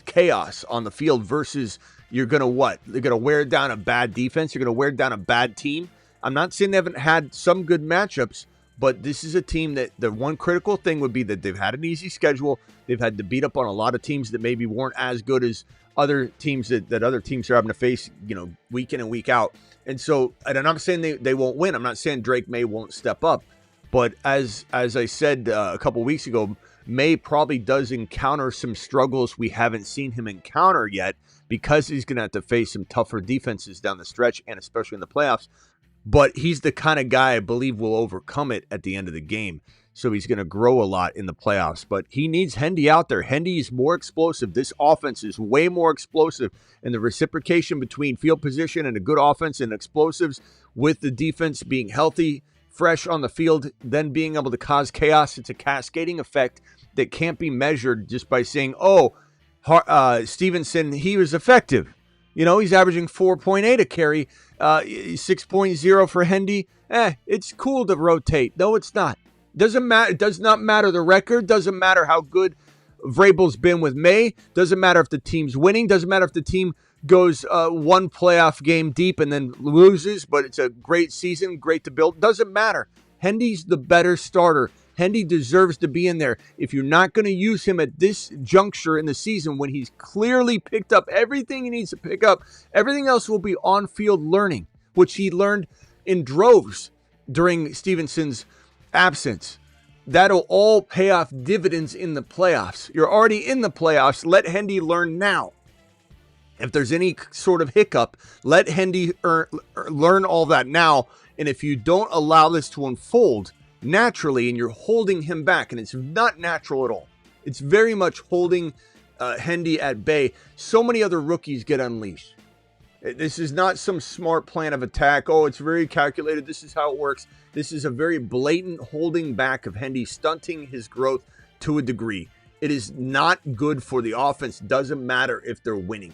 chaos on the field versus you're going to what? They're going to wear down a bad defense. You're going to wear down a bad team. I'm not saying they haven't had some good matchups, but this is a team that the one critical thing would be that they've had an easy schedule. They've had to beat up on a lot of teams that maybe weren't as good as other teams that other teams are having to face, week in and week out. And so, and I'm not saying they won't win. I'm not saying Drake May won't step up. But as I said a couple weeks ago, May probably does encounter some struggles we haven't seen him encounter yet because he's going to have to face some tougher defenses down the stretch and especially in the playoffs. But he's the kind of guy I believe will overcome it at the end of the game. So he's going to grow a lot in the playoffs. But he needs Hendy out there. Hendy is more explosive. This offense is way more explosive. And the reciprocation between field position and a good offense and explosives with the defense being healthy, fresh on the field, then being able to cause chaos. It's a cascading effect that can't be measured just by saying, Stevenson, he was effective. He's averaging 4.8 a carry, 6.0 for Hendy. It's cool to rotate. No, it's not. Doesn't matter. It does not matter the record. Doesn't matter how good Vrabel's been with May. Doesn't matter if the team's winning. Doesn't matter if the team goes one playoff game deep and then loses, but it's a great season, great to build. Doesn't matter. Hendy's the better starter. Hendy deserves to be in there. If you're not going to use him at this juncture in the season when he's clearly picked up everything he needs to pick up, everything else will be on-field learning, which he learned in droves during Stevenson's absence. That'll all pay off dividends in the playoffs. You're already in the playoffs. Let Hendy learn now. If there's any sort of hiccup, let Hendy learn all that now. And if you don't allow this to unfold naturally and you're holding him back, and it's not natural at all, it's very much holding Hendy at bay, so many other rookies get unleashed. This is not some smart plan of attack. Oh, it's very calculated. This is how it works. This is a very blatant holding back of Hendy, stunting his growth to a degree. It is not good for the offense. Doesn't matter if they're winning.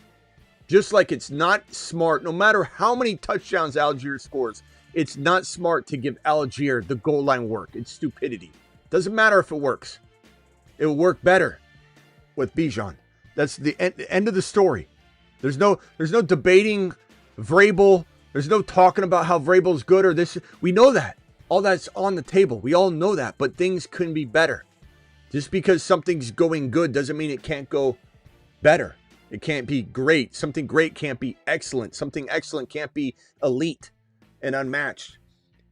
Just like it's not smart, no matter how many touchdowns Algier scores, it's not smart to give Algier the goal line work. It's stupidity. Doesn't matter if it works. It will work better with Bijan. That's the end of the story. There's no debating Vrabel. There's no talking about how Vrabel's good or this. We know that. All that's on the table. We all know that, but things can be better. Just because something's going good doesn't mean it can't go better. It can't be great. Something great can't be excellent. Something excellent can't be elite and unmatched.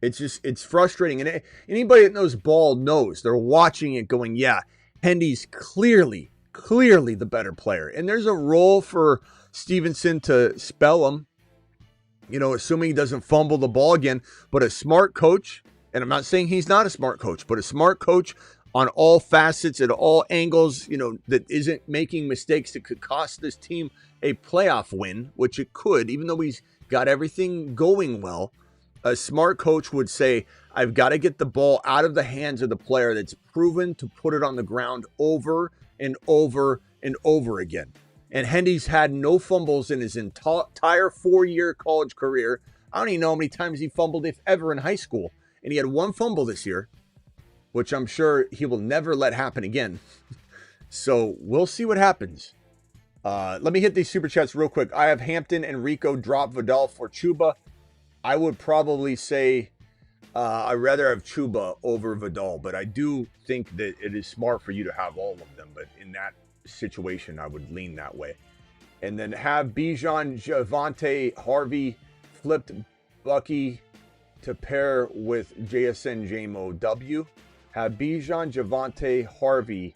It's frustrating. And anybody that knows ball knows. They're watching it going, yeah, Hendy's clearly clearly the better player. And there's a role for Stevenson to spell him, assuming he doesn't fumble the ball again. But a smart coach, and I'm not saying he's not a smart coach, but a smart coach on all facets at all angles, that isn't making mistakes that could cost this team a playoff win, which it could, even though he's got everything going well. A smart coach would say, I've got to get the ball out of the hands of the player that's proven to put it on the ground over and over and over again. And Hendy's had no fumbles in his entire 4-year college career. I don't even know how many times he fumbled, if ever, in high school. And he had 1 fumble this year, which I'm sure he will never let happen again. So we'll see what happens. Let me hit these super chats real quick. I have Hampton and Rico drop Vidal for Chuba. I would probably say I'd rather have Chuba over Vidal, but I do think that it is smart for you to have all of them. But in that situation, I would lean that way. And then have Bijan, Javante, Harvey, flipped Bucky to pair with JSN Jamo W. Have Bijan, Javante, Harvey,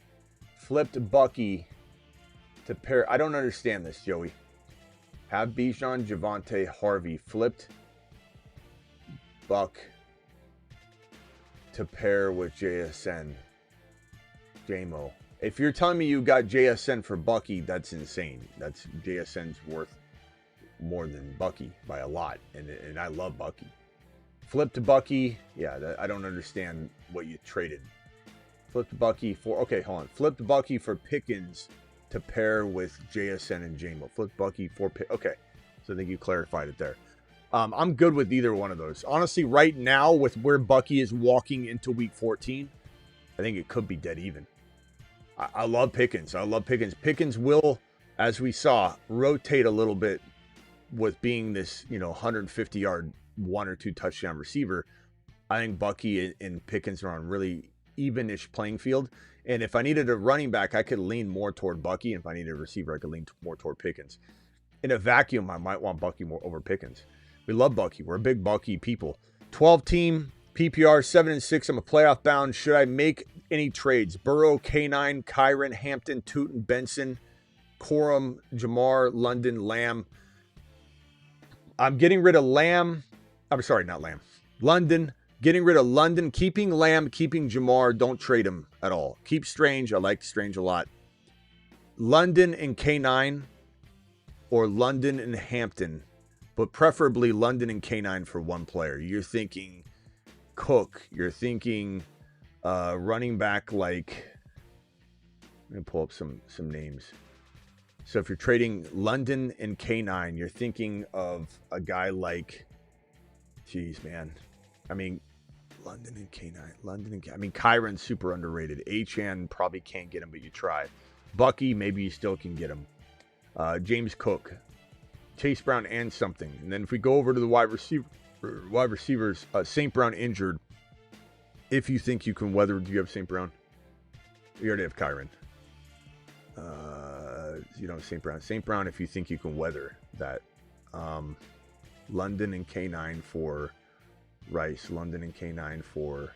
flipped Bucky to pair. I don't understand this, Joey. Have Bijan, Javante, Harvey, flipped Buck to pair with JSN Jamo. If you're telling me you got JSN for Bucky, that's insane. That's JSN's worth more than Bucky by a lot, and I love Bucky. Flipped Bucky, yeah, I don't understand what you traded. Flipped Bucky for, okay, hold on. Flipped Bucky for Pickens to pair with JSN and Jamo. Flipped Bucky for okay, so I think you clarified it there. I'm good with either one of those. Honestly, right now, with where Bucky is walking into week 14, I think it could be dead even. I love Pickens. Pickens will, as we saw, rotate a little bit with being this, 150-yard, 1 or 2 touchdown receiver. I think Bucky and Pickens are on really even-ish playing field. And if I needed a running back, I could lean more toward Bucky. And if I needed a receiver, I could lean more toward Pickens. In a vacuum, I might want Bucky more over Pickens. We love Bucky. We're a big Bucky people. 12-team, PPR, 7-6. I'm a playoff bound. Should I make any trades? Burrow, K9, Kyron, Hampton, Tootin, Benson, Corum, Jamar, London, Lamb. I'm getting rid of Lamb. I'm sorry, not Lamb. London. Getting rid of London. Keeping Lamb. Keeping Jamar. Don't trade him at all. Keep Strange. I like Strange a lot. London and K9 or London and Hampton. But preferably London and K9 for one player. You're thinking Cook. You're thinking running back like... Let me pull up some names. So if you're trading London and K9, you're thinking of a guy like... Jeez, man. I mean, London and K9. I mean, Kyron's super underrated. HN probably can't get him, but you try. Bucky, maybe you still can get him. James Cook. Chase Brown and something. And then if we go over to the wide receivers, St. Brown injured. If you think you can weather, do you have St. Brown? You already have Kyron. St. Brown. St. Brown, if you think you can weather that. London and K9 for Rice. London and K9 for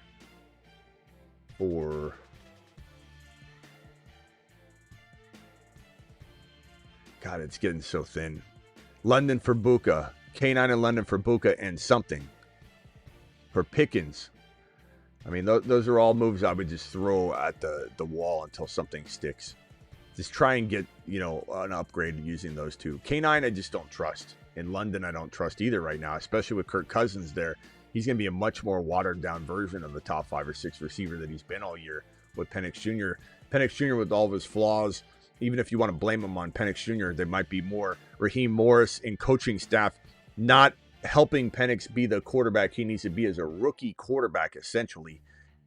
God, it's getting so thin. London for Buka. K9 and London for Buka and something. For Pickens. I mean, those are all moves I would just throw at the wall until something sticks. Just try and get, an upgrade using those two. K9, I just don't trust. In London, I don't trust either right now, especially with Kirk Cousins there. He's going to be a much more watered-down version of the top 5 or 6 receiver that he's been all year with Penix Jr. Penix Jr. with all of his flaws, even if you want to blame him on Penix Jr., there might be more Raheem Morris and coaching staff not helping Penix be the quarterback he needs to be as a rookie quarterback, essentially.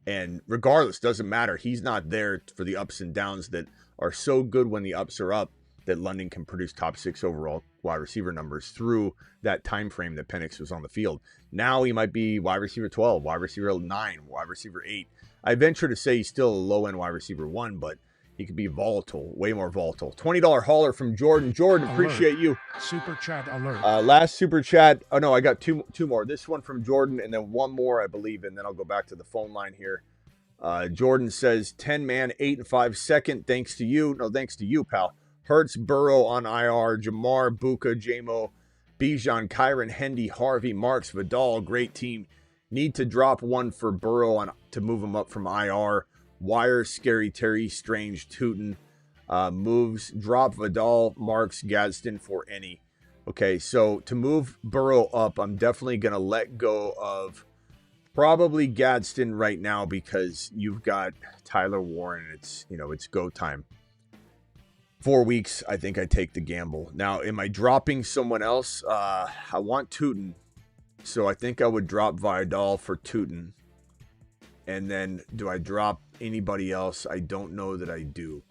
And regardless, doesn't matter. He's not there for the ups and downs that are so good when the ups are up that London can produce top 6 overall wide receiver numbers through that time frame that Penix was on the field. Now he might be wide receiver 12, wide receiver 9, wide receiver 8. I venture to say he's still a low-end wide receiver 1, but he could be volatile, way more volatile. $20 hauler from Jordan. Jordan, appreciate you. Super chat alert. Last super chat. Oh, no, I got two more. This one from Jordan and then one more, I believe, and then I'll go back to the phone line here. Jordan says 10-man, 8-5 second. Thanks to you. No, thanks to you, pal. Hurts, Burrow on IR, Jamar, Buka, Jamo, Bijan, Kyron, Hendy, Harvey, Marks, Vidal. Great team. Need to drop one for Burrow to move him up from IR. Wire, Scary Terry, Strange, Tootin. Moves, drop Vidal, Marks, Gadsden for any. Okay, so to move Burrow up, I'm definitely going to let go of probably Gadsden right now because you've got Tyler Warren. It's go time. 4 weeks, I think I take the gamble. Now, am I dropping someone else? I want Tootin, so I think I would drop Vidal for Tootin. And then do I drop anybody else? I don't know that I do.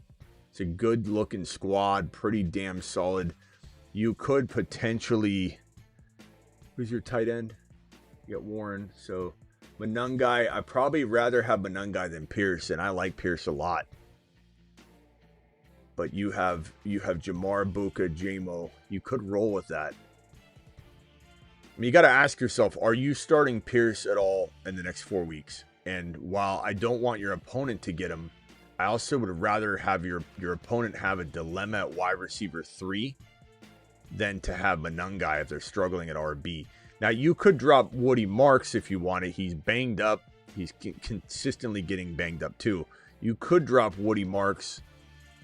It's a good-looking squad, pretty damn solid. You could potentially... Who's your tight end? You got Warren, so... Manungai, I'd probably rather have Manungai than Pierce, and I like Pierce a lot. But you have Jamar, Buka, Jamo. You could roll with that. I mean, you got to ask yourself, are you starting Pierce at all in the next 4 weeks? And while I don't want your opponent to get him, I also would rather have your opponent have a dilemma at wide receiver 3 than to have Manungai if they're struggling at RB. Now, you could drop Woody Marks if you wanted. He's banged up. He's consistently getting banged up, too. You could drop Woody Marks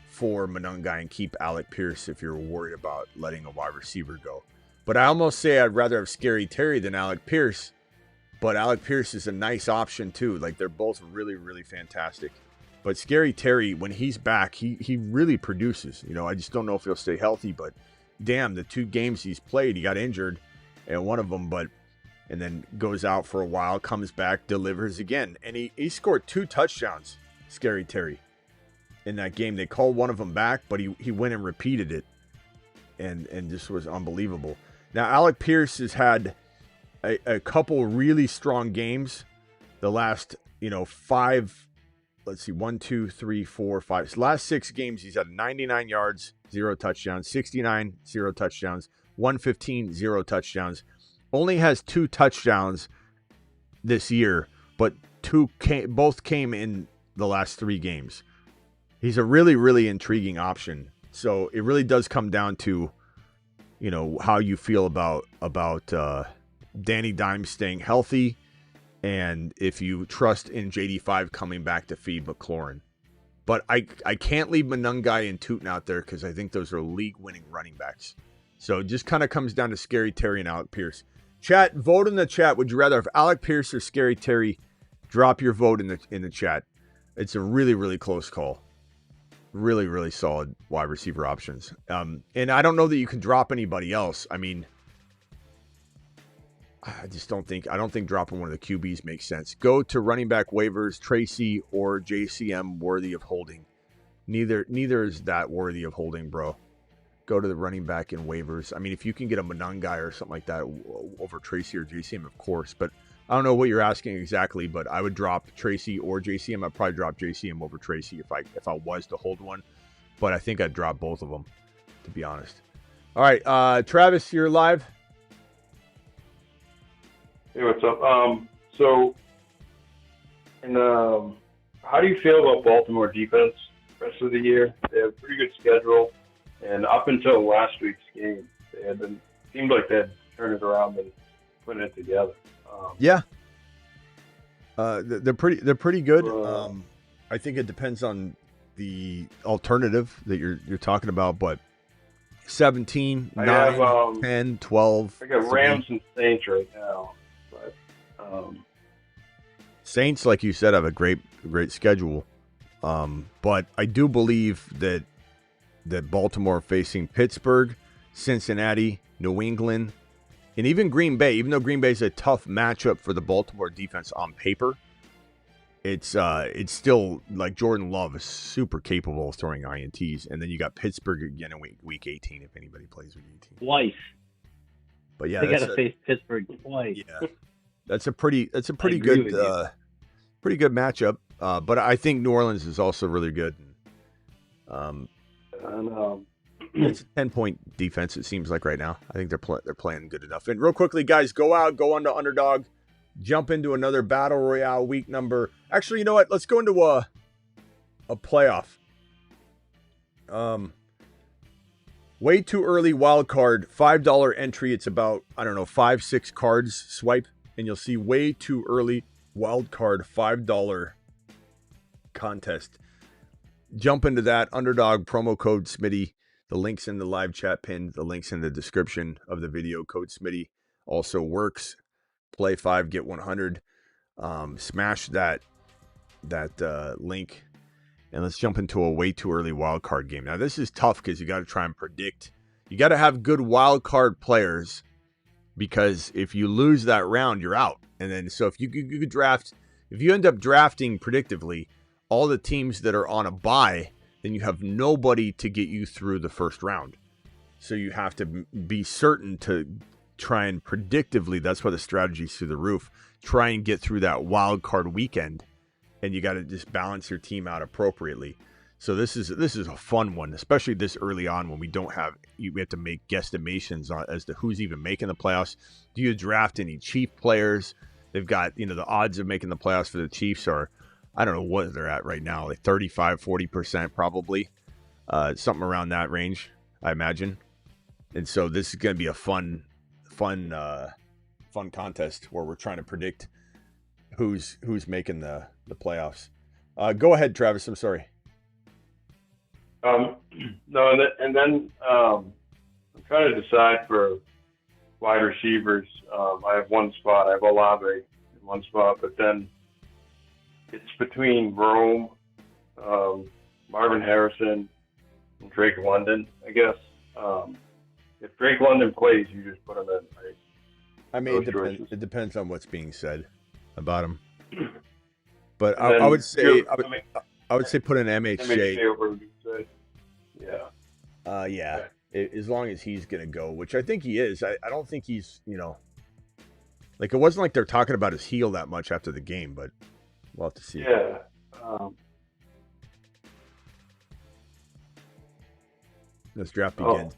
for Manungai and keep Alec Pierce if you're worried about letting a wide receiver go. But I almost say I'd rather have Scary Terry than Alec Pierce. But Alec Pierce is a nice option, too. Like, they're both really, really fantastic. But Scary Terry, when he's back, he really produces. I just don't know if he'll stay healthy. But, damn, the 2 games he's played, he got injured. And one of them, and then goes out for a while, comes back, delivers again. And he scored 2 touchdowns, Scary Terry, in that game. They called one of them back, but he went and repeated it. And just was unbelievable. Now, Alec Pierce has had a couple really strong games. The last, 5, let's see, 1, 2, 3, 4, 5. So last 6 games, he's had 99 yards, 0 touchdowns, 69, 0 touchdowns. 115, 0 touchdowns. Only has 2 touchdowns this year, but both came in the last 3 games. He's a really, really intriguing option. So it really does come down to, how you feel about Danny Dimes staying healthy, and if you trust in JD5 coming back to feed McLaurin. But I can't leave Manungai and Tootin out there because I think those are league-winning running backs. So it just kind of comes down to Scary Terry and Alec Pierce. Chat, vote in the chat. Would you rather have Alec Pierce or Scary Terry? Drop your vote in the chat. It's a really, really close call. Really, really solid wide receiver options. And I don't know that you can drop anybody else. I mean, I don't think dropping one of the QBs makes sense. Go to running back waivers, Tracy or JCM worthy of holding. Neither is that worthy of holding, bro. Go to the running back in waivers. I mean, if you can get a Manungai or something like that over Tracy or JCM, of course. But I don't know what you're asking exactly, but I would drop Tracy or JCM. I'd probably drop JCM over Tracy if I was to hold one. But I think I'd drop both of them, to be honest. All right, Travis, you're live. Hey, what's up? How do you feel about Baltimore defense rest of the year? They have a pretty good schedule. And up until last week's game, seemed like they had turned it around and putting it together. Yeah, they're pretty good. I think it depends on the alternative that you're talking about, but 17, 9, 10, 12. I got Rams and Saints right now, but Saints, like you said, have a great schedule. But I do believe that Baltimore facing Pittsburgh, Cincinnati, New England, and even Green Bay, even though Green Bay is a tough matchup for the Baltimore defense on paper, it's still like Jordan Love is super capable of throwing INTs. And then you got Pittsburgh again in week 18 if anybody plays week 18. Twice. But yeah, they got to face Pittsburgh twice. Yeah, that's a pretty good matchup. But I think New Orleans is also really good. It's a 10-point defense, it seems like right now. I think they're playing good enough. And real quickly, guys, go out, go on to Underdog, jump into another Battle Royale week number. Actually, you know what? Let's go into a playoff. Way too early wild card, $5 entry. It's about, I don't know, 5-6 cards. Swipe, and you'll see way too early wild card $5 contest. Jump into that. Underdog promo code Smitty. The link's in the live chat pin. The link's in the description of the video. Code Smitty also works. Play 5, get 100. Smash that link. And let's jump into a way too early wild card game. Now, this is tough because you got to try and predict. You got to have good wild card players, because if you lose that round, you're out. And then, so if you could draft, if you end up drafting predictively all the teams that are on a bye, then you have nobody to get you through the first round. So you have to be certain to try and predictively, that's why the strategy's through the roof, try and get through that wild card weekend. And you got to just balance your team out appropriately. So this is a fun one, especially this early on when we have to make guesstimations as to who's even making the playoffs. Do you draft any Chief players? They've got, the odds of making the playoffs for the Chiefs are, I don't know what they're at right now, like 35-40% probably, something around that range, I imagine. And so this is going to be a fun contest where we're trying to predict who's making the playoffs. Go ahead, Travis. I'm sorry. No, and then I'm trying to decide for wide receivers. I have one spot. I have Olave in one spot, but then it's between Rome, Marvin Harrison, and Drake London, I guess. If Drake London plays, you just put him in, right? I mean, it depends on what's being said about him. But I would say put an MHJ over, yeah. Yeah. As long as he's gonna go, which I think he is. I don't think he's, like, it wasn't like they're talking about his heel that much after the game, but we'll have to see. Yeah. This draft begins.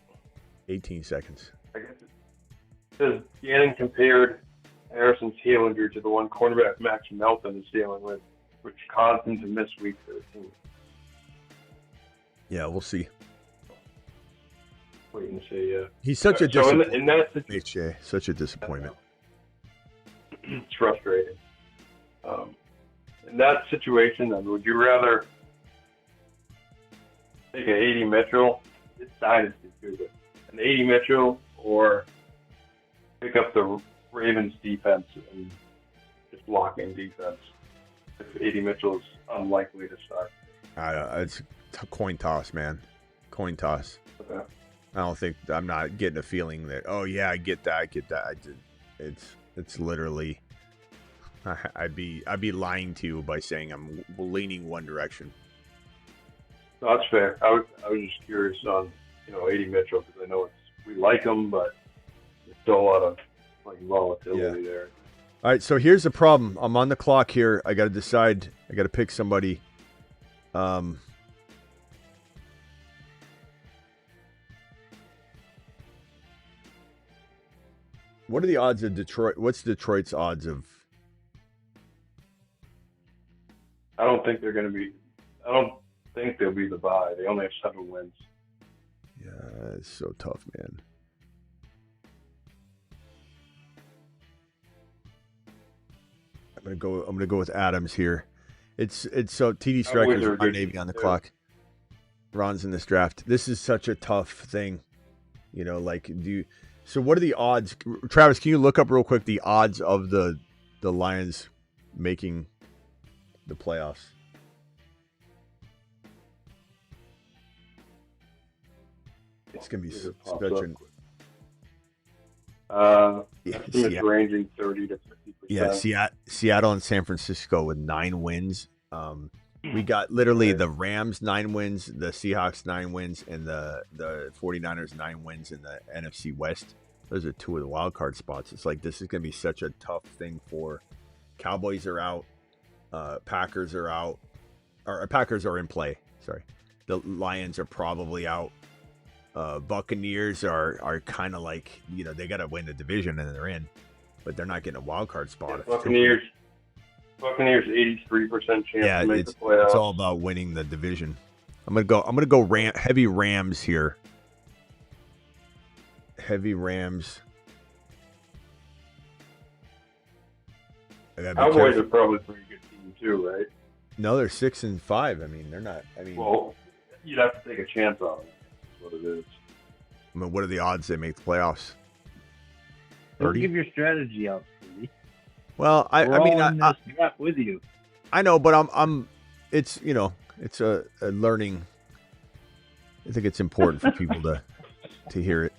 18 seconds. I guess it says Gannon compared Harrison's heel injury to the one cornerback Max Melton is dealing with, which caused him to miss week 13. Yeah, we'll see. Wait and see, yeah. He's such a disappointment. In that situation, such a disappointment. It's frustrating. In that situation, then, would you rather take an 80 Mitchell? It's Dynasty too, but an 80 Mitchell, or pick up the Ravens defense and just blocking defense if 80 Mitchell is unlikely to start? It's a coin toss, man. Coin toss. Okay. I'm not getting a feeling that, oh yeah, I get that. It's literally, I'd be lying to you by saying I'm leaning one direction. No, that's fair. I was just curious on 80 Mitchell, because I know we like him, but there's still a lot of volatility there. All right, so here's the problem. I'm on the clock here. I got to decide. I got to pick somebody. What are the odds of Detroit? What's Detroit's odds of? I don't think they'll be the bye. They only have 7 wins. Yeah, it's so tough, man. I'm gonna go with Adams here. It's so TD Strikers are Navy on the clock. Ron's in this draft. This is such a tough thing, So what are the odds? Travis, can you look up real quick the odds of the Lions making the playoffs? It's gonna be such an. It's ranging 30 to 50%. Yeah, Seattle and San Francisco with 9 wins. We got literally the Rams 9 wins, the Seahawks 9 wins, and the 49ers 9 wins in the NFC West. Those are 2 of the wild card spots. It's like this is going to be such a tough thing for Cowboys are out, Packers are out, or Packers are in play. Sorry, the Lions are probably out. Buccaneers are kind of like they got to win the division and they're in. but they're not getting a wild card spot. Buccaneers 83% chance to make the playoffs. It's all about winning the division. I'm gonna go heavy Rams here. Heavy Rams. Cowboys are probably a pretty good team too, right? No, they're 6-5. I mean, they're not. I mean, well, you'd have to take a chance on it. That's what it is. I mean, what are the odds they make the playoffs? Don't give your strategy out, Stevie. Well, I mean, I'm with you. I know, but I'm. It's it's a learning. I think it's important for people to hear it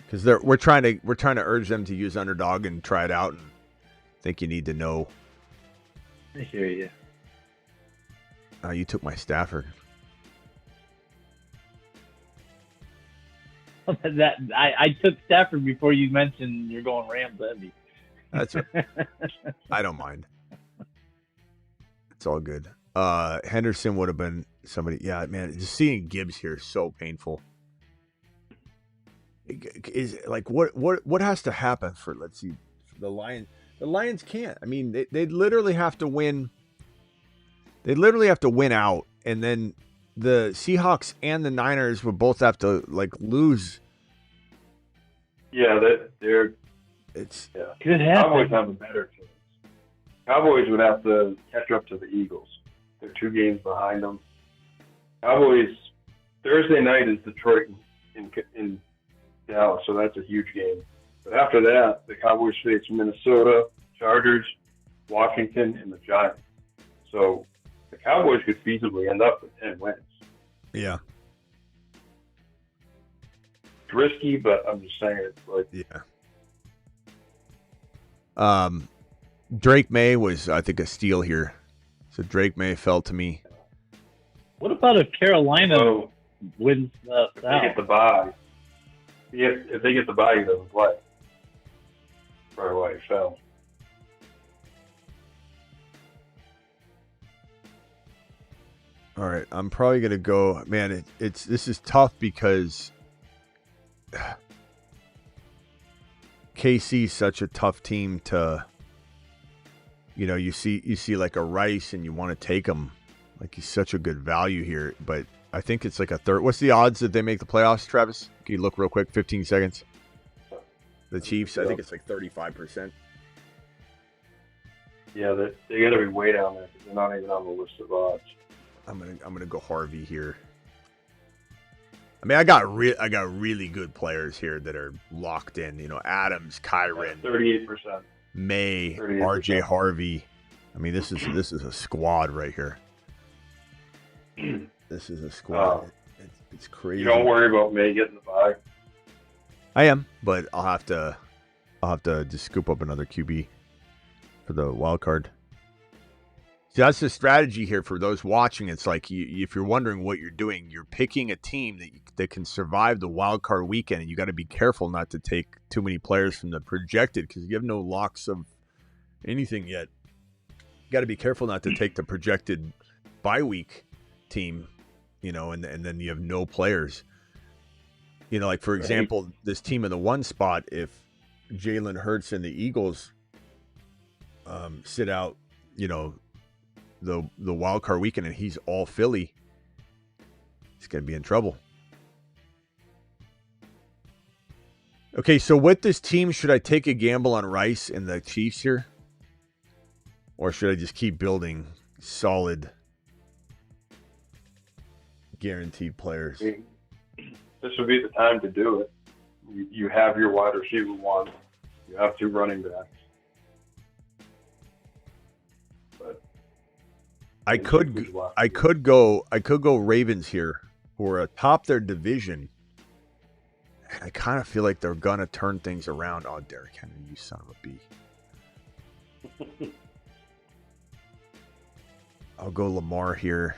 because we're trying to urge them to use underdog and try it out, and I think you need to know. I hear you. You took my Stafford. I took Stafford before you mentioned you're going Rams heavy. That's right. I don't mind. It's all good. Henderson would have been somebody. Yeah, man, just seeing Gibbs here is so painful. Is like what has to happen for, let's see, for the Lions? The Lions can't. I mean, they literally have to win. They literally have to win out, and then the Seahawks and the Niners would both have to lose. Yeah, they're. It's could happen. Cowboys have a better chance. Cowboys would have to catch up to the Eagles. They're 2 games behind them. Cowboys Thursday night is Detroit in Dallas, so that's a huge game. But after that, the Cowboys face Minnesota, Chargers, Washington, and the Giants. So the Cowboys could feasibly end up with 10 wins. Yeah. It's risky, but I'm just saying it's like. Yeah. Drake May was, I think, a steal here. So Drake May fell to me. What about if Carolina wins if they get the bye? If they get the bye, he doesn't play. Right away, fell. All right, I'm probably gonna go. Man, this is tough because KC's such a tough team to. You see like a Rice and you want to take him. Like, he's such a good value here, but I think it's like a third. What's the odds that they make the playoffs, Travis? Can you look real quick? 15 seconds. The Chiefs, I think it's like 35%. Yeah, they got to be way down there because they're not even on the list of odds. I'm gonna go Harvey here. I mean, I got really good players here that are locked in. Adams, Kyron, 38%. May, RJ Harvey. I mean, this is a squad right here. This is a squad. It's crazy. You don't worry about May getting the bye. I am, but I'll have to just scoop up another QB for the wild card. See, that's the strategy here for those watching. It's like if you're wondering what you're doing, you're picking a team that can survive the wild card weekend, and you got to be careful not to take too many players from the projected because you have no locks of anything yet. You got to be careful not to take the projected bye week team, and then you have no players. Like for example, this team in the 1 spot, if Jalen Hurts and the Eagles sit out, the wild card weekend and he's all Philly, he's going to be in trouble. Okay, so with this team, should I take a gamble on Rice and the Chiefs here? Or should I just keep building solid, guaranteed players? This would be the time to do it. You have your wide receiver 1. You have 2 running backs. I could go Ravens here, who are atop their division. And I kind of feel like they're gonna turn things around. Oh, Derrick Henry, you son of a bee. I'll go Lamar here.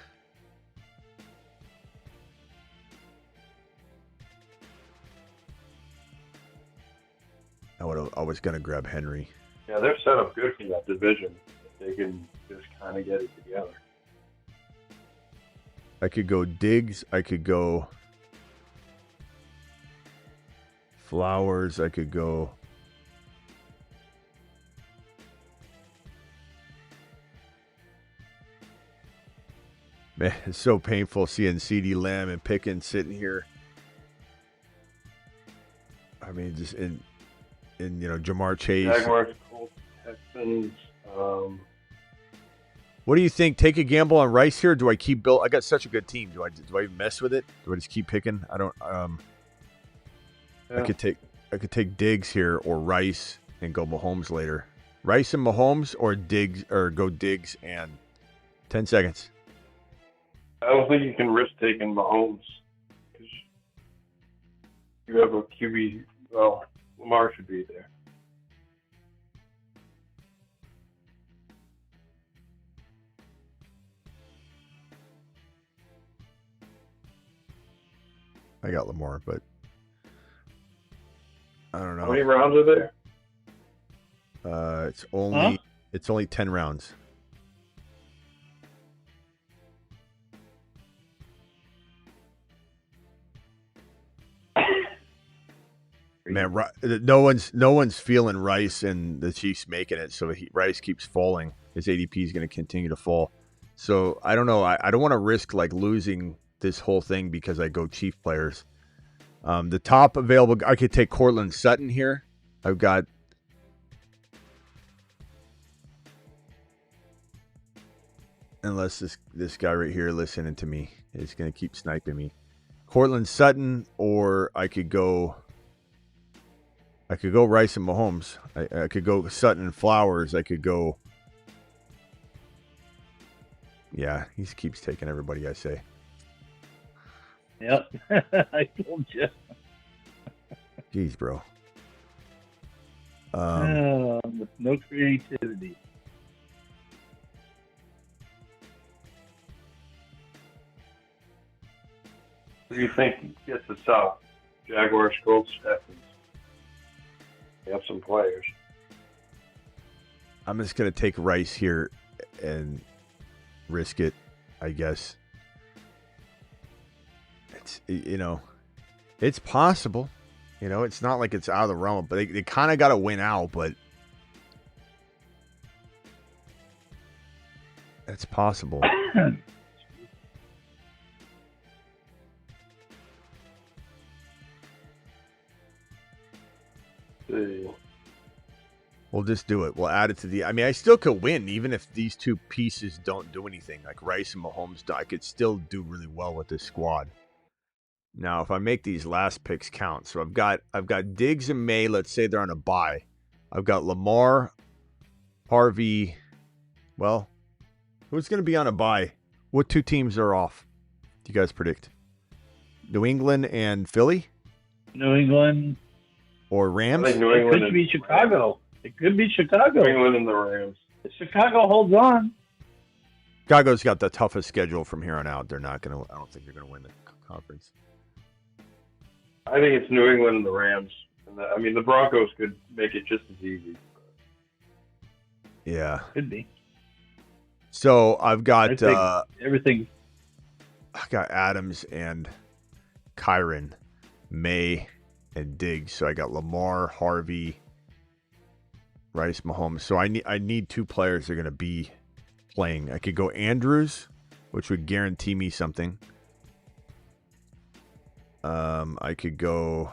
I was gonna grab Henry. Yeah, they're set up good for that division. They can just kind of get it together. I could go Diggs. I could go Flowers. I could go Man, it's so painful seeing CeeDee Lamb and Pickens sitting here. I mean, just in Jamar Chase. Jaguars, Colts, Texans. What do you think? Take a gamble on Rice here? Do I keep Bill? I got such a good team. Do I mess with it? Do I just keep picking? I don't. Yeah. I could take Diggs here or Rice and go Mahomes later. Rice and Mahomes or Diggs, or go Diggs and 10 seconds. I don't think you can risk taking Mahomes because you have a QB. Well, Lamar should be there. I got Lamar, but I don't know. How many rounds are there? It's only 10 rounds. Man, no one's feeling Rice and the Chiefs making it, so Rice keeps falling. His ADP is going to continue to fall. So I don't know. I don't want to risk like losing this whole thing because I go Chief players. The top available, I could take Cortland Sutton here. I've got unless this guy right here listening to me is going to keep sniping me. Cortland Sutton, or I could go Rice and Mahomes. I could go Sutton and Flowers. I could go. Yeah, he keeps taking everybody, I say. Yep. I told you. Jeez, bro. No creativity. Who do you think gets the top? Jaguars, Colts, Texans. They have some players. I'm just going to take Rice here and risk it, I guess. It's possible. It's not like it's out of the realm, but they kind of got to win out, but it's possible. We'll just do it. We'll add it to the. I mean, I still could win even if these two pieces don't do anything. Like Rice and Mahomes, I could still do really well with this squad. Now, if I make these last picks count, so I've got Diggs and May. Let's say they're on a bye. I've got Lamar, Harvey. Well, who's going to be on a bye? What two teams are off? Do you guys predict? New England and Philly? New England. Or Rams? I think New England it could be Chicago. It could be Chicago. New England and the Rams. If Chicago holds on. Chicago's got the toughest schedule from here on out. They're not going to. I don't think they're going to win the conference. I think it's New England and the Rams. And the Broncos could make it just as easy. Yeah. Could be. So I've got everything. I got Adams and Kyron, May, and Diggs. So I got Lamar, Harvey, Rice, Mahomes. So I need two players that are going to be playing. I could go Andrews, which would guarantee me something. I could go.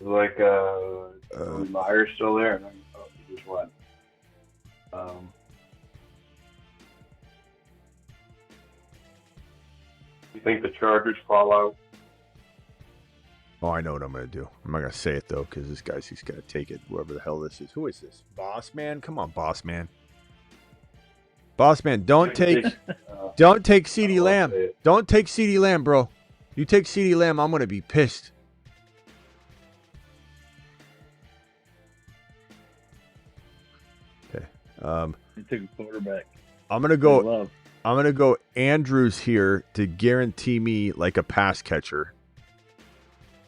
Like Myers still there, and he just went. You think the Chargers fall out? Oh, I know what I'm going to do. I'm not going to say it, though, because he's going to take it, whoever the hell this is. Who is this? Boss Man? Come on, Boss Man. Boss Man, don't take CeeDee Lamb. Don't take CeeDee Lamb, bro. You take CeeDee Lamb, I'm going to be pissed. Okay. You took a quarterback. I'm going to go Andrews here to guarantee me like a pass catcher.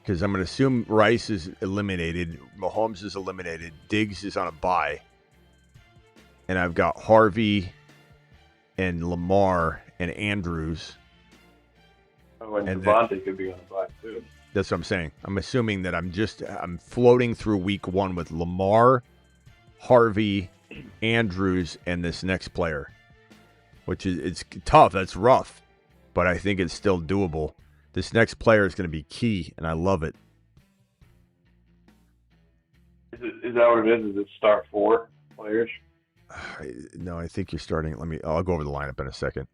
Because I'm going to assume Rice is eliminated. Mahomes is eliminated. Diggs is on a bye. And I've got Harvey and Lamar and Andrews. Oh, and Devontae could be on a bye too. That's what I'm saying. I'm assuming that I'm floating through week one with Lamar, Harvey, Andrews, and this next player, which is it's tough. That's rough, but I think it's still doable. This next player is going to be key, and I love it. Is that what it is? Is it start 4 players? No, I think you're starting. I'll go over the lineup in a second.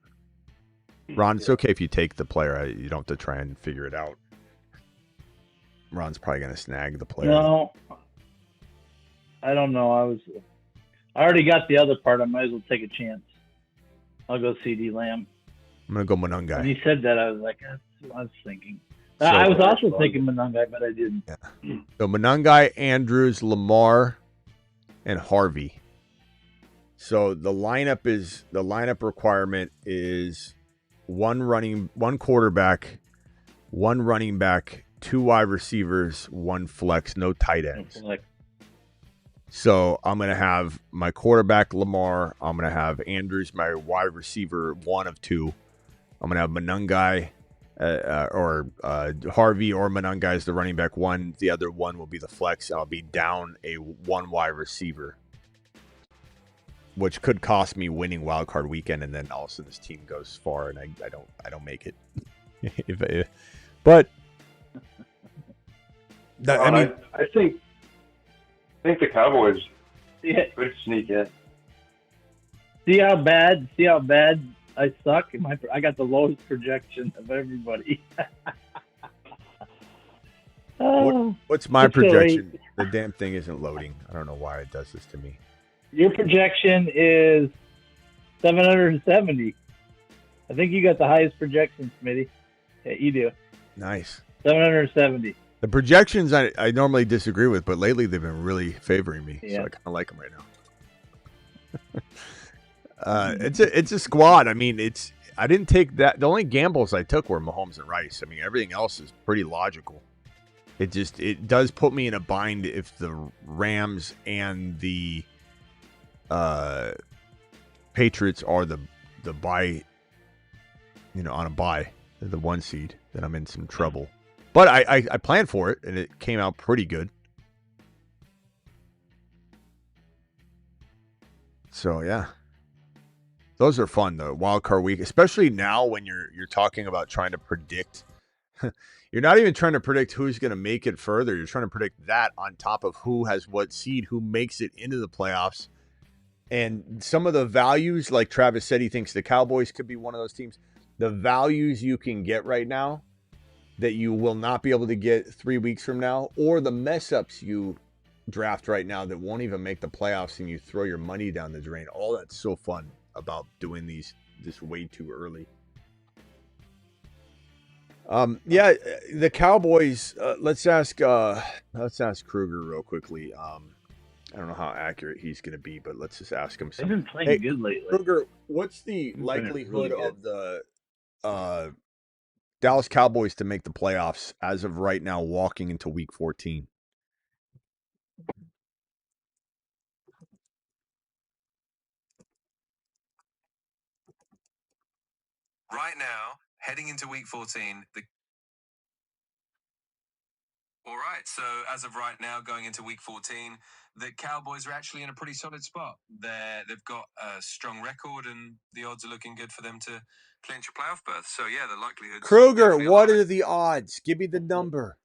Ron, it's okay if you take the player. You don't have to try and figure it out. Ron's probably going to snag the player. No, I don't know. I already got the other part. I might as well take a chance. I'll go CD Lamb. I'm going to go Monungai. When you said that, I was like, that's what I was thinking. So, I was also thinking Monungai, but I didn't. Yeah. So Monungai, Andrews, Lamar, and Harvey. So the lineup requirement is one quarterback, one running back, 2 wide receivers, 1 flex, no tight ends. So I'm going to have my quarterback, Lamar. I'm going to have Andrews, my wide receiver, 1 of 2. I'm going to have Monungai or Harvey or Monungai as the running back 1. The other 1 will be the flex. I'll be down a 1 wide receiver, which could cost me winning wild card weekend, and then all of a sudden this team goes far and I don't make it. But that, I think the Cowboys could sneak in. See how bad I suck? I got the lowest projection of everybody. What's my projection? The damn thing isn't loading. I don't know why it does this to me. Your projection is 770. I think you got the highest projection, Smitty. Yeah, you do. Nice. 770. The projections I normally disagree with, but lately they've been really favoring me, so I kind of like them right now. It's a squad. I mean, I didn't take that. The only gambles I took were Mahomes and Rice. I mean, everything else is pretty logical. It does put me in a bind if the Rams and the Patriots are the bye, on a bye, the 1 seed, then I'm in some trouble. But I planned for it, and it came out pretty good. So, yeah. Those are fun, though, wild card week, especially now when you're talking about trying to predict. You're not even trying to predict who's going to make it further. You're trying to predict that on top of who has what seed, who makes it into the playoffs. And some of the values, like Travis said, he thinks the Cowboys could be one of those teams. The values you can get right now that you will not be able to get 3 weeks from now, or the mess ups you draft right now that won't even make the playoffs and you throw your money down the drain. All that's so fun about doing this way too early. The Cowboys, let's ask Kruger real quickly. I don't know how accurate he's going to be, but let's just ask him something. They've been playing good lately. Kruger, what's the likelihood of the Dallas Cowboys to make the playoffs as of right now, walking into Week 14? Right now, heading into Week 14, all right, so as of right now, going into Week 14, the Cowboys are actually in a pretty solid spot. They've got a strong record, and the odds are looking good for them to clinch a playoff berth. So, yeah, the likelihood. Kruger, what are the odds? Give me the number.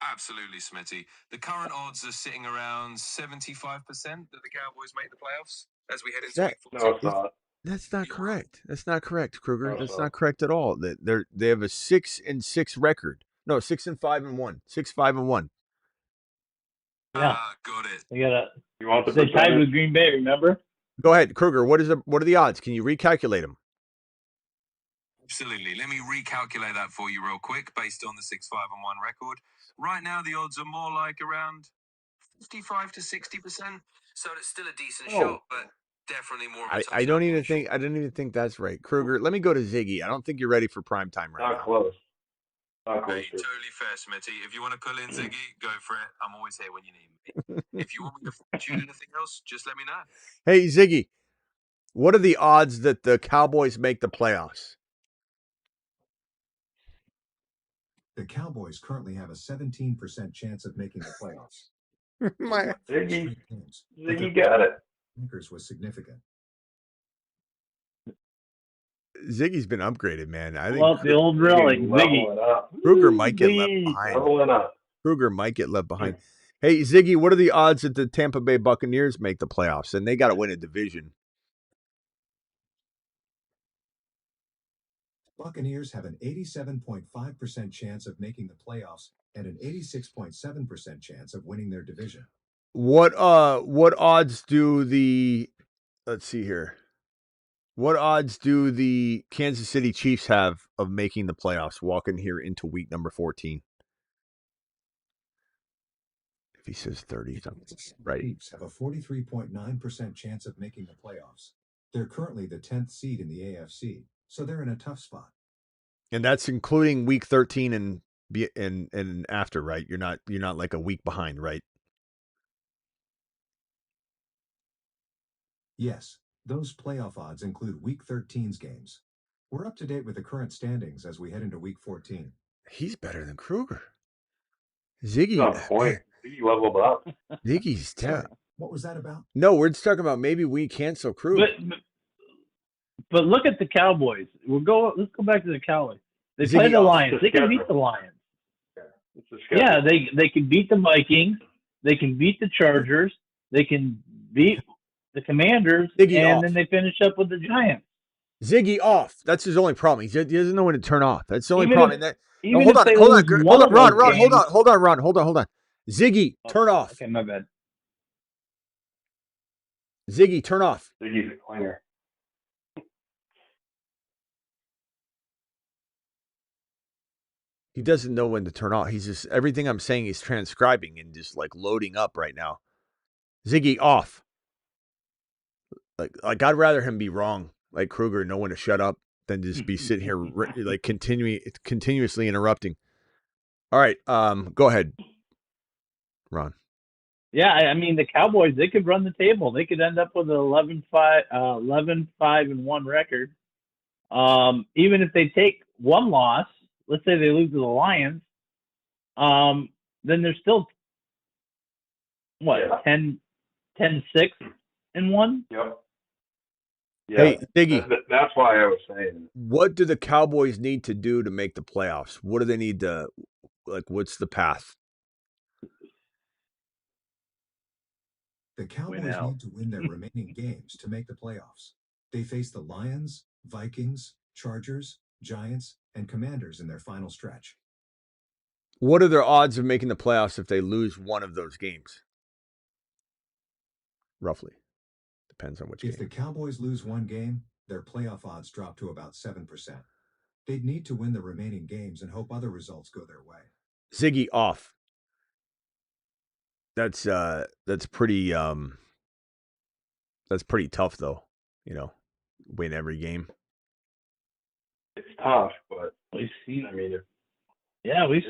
Absolutely, Smitty. The current odds are sitting around 75% that the Cowboys make the playoffs as we head into Week 14. No, it's not. That's not correct. That's not correct, Kruger. That's not correct at all. They have a 6-6 record. No, 6-5-1. 6-5-1. Yeah, got it. You want the they tied with Green Bay, remember? Go ahead, Kruger. What are the odds? Can you recalculate them? Absolutely. Let me recalculate that for you real quick based on the 6-5-1 record. Right now, the odds are more like around 55 to 60%. So it's still a decent shot, but definitely more. I don't even think that's right, Kruger. Let me go to Ziggy. I don't think you're ready for prime time right now. Not close. Hey, totally fair, Smitty. If you want to pull in Ziggy, go for it. I'm always here when you need me. If you want me to tune anything else, just let me know. Hey, Ziggy, what are the odds that the Cowboys make the playoffs? The Cowboys currently have a 17% chance of making the playoffs. Ziggy got it. Snickers was significant. Ziggy's been upgraded, man. I Well, think the old relic, Ziggy. Kruger might get left behind. Leveling up. Kruger might get left behind. Hey, Ziggy, what are the odds that the Tampa Bay Buccaneers make the playoffs? And they got to win a division. Buccaneers have an 87.5% chance of making the playoffs and an 86.7% chance of winning their division. What odds do the let's see here. What odds do the Kansas City Chiefs have of making the playoffs walking here into week number 14? If he says 30 something, right? Chiefs have a 43.9% chance of making the playoffs. They're currently the 10th seed in the AFC, so they're in a tough spot. And that's including week 13 and after, right? You're not like a week behind, right? Yes, those playoff odds include Week 13's games. We're up to date with the current standings as we head into Week 14. He's better than Kruger. Ziggy. On point. Ziggy leveled up. Ziggy's tough. What was that about? No, we're just talking about maybe we cancel Kruger. But look at the Cowboys. Let's go back to the Cowboys. They play the Lions. They can beat the Lions. Yeah, they can beat the Vikings. They can beat the Chargers. They can beat the Commanders, then they finish up with the Giants. Ziggy off. That's his only problem. He doesn't know when to turn off. That's the only problem. Hold on, Ron. Hold on. Ziggy, turn off. Okay, my bad. Ziggy, turn off. Ziggy's a clinger. He doesn't know when to turn off. He's just everything I'm saying he's transcribing and just like loading up right now. Ziggy off. Like I'd rather him be wrong, like Kruger, know when to shut up, than just be sitting here like continuously interrupting. All right, go ahead, Ron. Yeah, I mean the Cowboys, they could run the table. They could end up with an 11-5-1 record. Even if they take one loss, let's say they lose to the Lions, then they're still 10-6-1. Yep. Yeah, hey, Ziggy. That's why I was saying. What do the Cowboys need to do to make the playoffs? What do they need to, what's the path? The Cowboys need to win their remaining games to make the playoffs. They face the Lions, Vikings, Chargers, Giants, and Commanders in their final stretch. What are their odds of making the playoffs if they lose one of those games? Roughly. Depends on which game. If the Cowboys lose one game, their playoff odds drop to about 7%. They'd need to win the remaining games and hope other results go their way. Ziggy off. That's pretty tough though, win every game. It's tough, but we've seen we've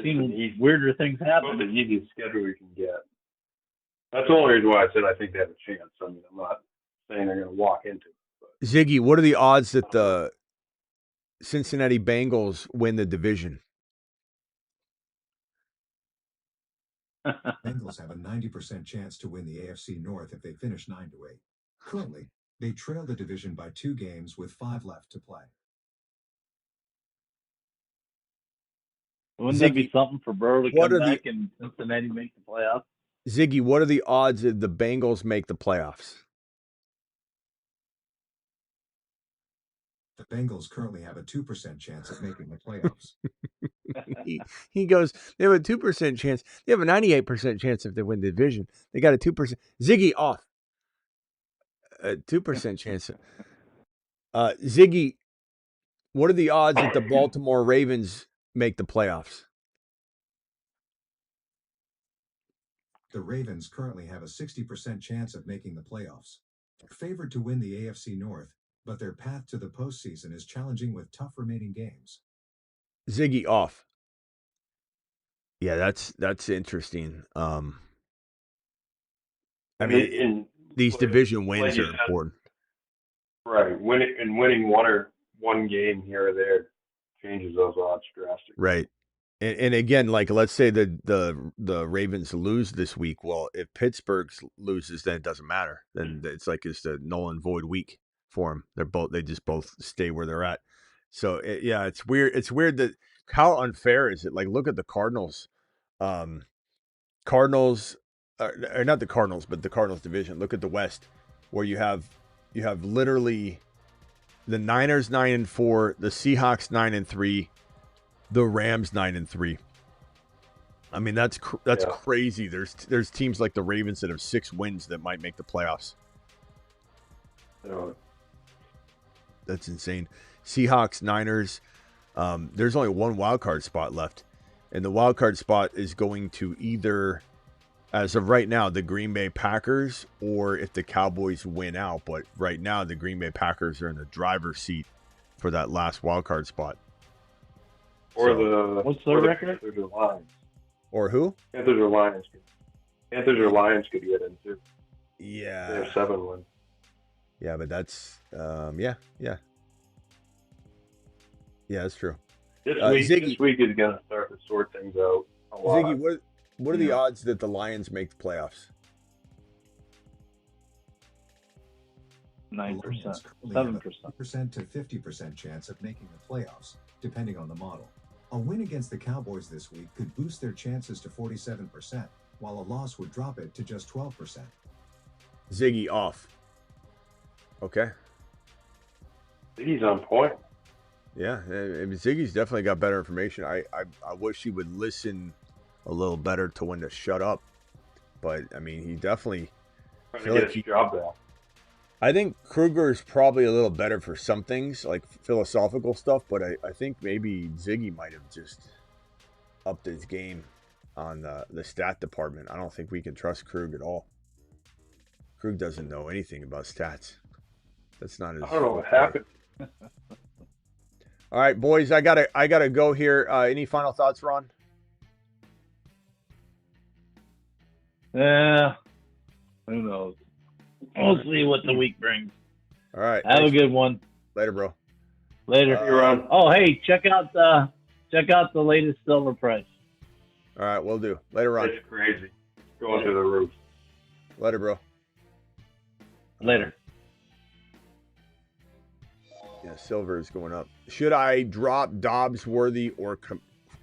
seen weirder things happen. The easiest schedule we can get. That's the only reason why I said I think they have a chance. I mean, I'm not saying they're going to walk into it. But. Ziggy, what are the odds that the Cincinnati Bengals win the division? Bengals have a 90% chance to win the AFC North if they finish 9-8. Currently, they trail the division by 2 games with 5 left to play. Wouldn't that be something for Burrow to come back and Cincinnati make the playoffs? Ziggy, what are the odds that the Bengals make the playoffs? The Bengals currently have a 2% chance of making the playoffs. he goes, they have a 2% chance. They have a 98% chance if they win the division. They got a 2%. Ziggy off. A 2% chance. Ziggy, what are the odds that the Baltimore Ravens make the playoffs? The Ravens currently have a 60% chance of making the playoffs. They're favored to win the AFC North, but their path to the postseason is challenging with tough remaining games. Ziggy off. Yeah, that's interesting. I mean, these division wins are important. Right. Winning one game here or there changes those odds drastically. Right. And again, like let's say the Ravens lose this week. Well, if Pittsburgh loses, then it doesn't matter. Then it's like it's a null and void week for them. They just both stay where they're at. So yeah, it's weird. It's weird that how unfair is it? Like look at the Cardinals. Cardinals, or not the Cardinals, but the Cardinals division. Look at the West, where you have literally the Niners 9-4, the Seahawks 9-3, the Rams 9-3. I mean that's crazy. There's teams like the Ravens that have 6 wins that might make the playoffs. That's insane. Seahawks, Niners. There's only one wild card spot left, and the wild card spot is going to either, as of right now, the Green Bay Packers, or if the Cowboys win out. But right now, the Green Bay Packers are in the driver's seat for that last wild card spot. Or what's their record? Panthers or Lions. Or who? Panthers or Lions. Panthers or Lions could get in too. Yeah. They have 7 wins. Yeah, but that's yeah, that's true. This Ziggy, week is going to start to sort things out a lot. Ziggy, what are the odds that the Lions make the playoffs? 9%, 7% to 50% chance of making the playoffs, depending on the model. A win against the Cowboys this week could boost their chances to 47%, while a loss would drop it to just 12%. Ziggy off. Okay. Ziggy's on point. Yeah, Ziggy's definitely got better information. I wish he would listen a little better to when to shut up. But, I mean, he definitely... Trying to get his job back. I think Kruger is probably a little better for some things, like philosophical stuff, but I think maybe Ziggy might have just upped his game on the stat department. I don't think we can trust Krug at all. Krug doesn't know anything about stats. That's not his... I don't know what happened. All right, boys, I gotta go here. Any final thoughts, Ron? Yeah, who knows? We'll see what the week brings. All right, have a good one. Later, bro. Later. You're on. Oh, hey, check out the latest silver price. All right, we'll do. Later, Ron. It's crazy. Going to the roof. Later, bro. Later. Yeah, silver is going up. Should I drop Dobbs, Worthy, or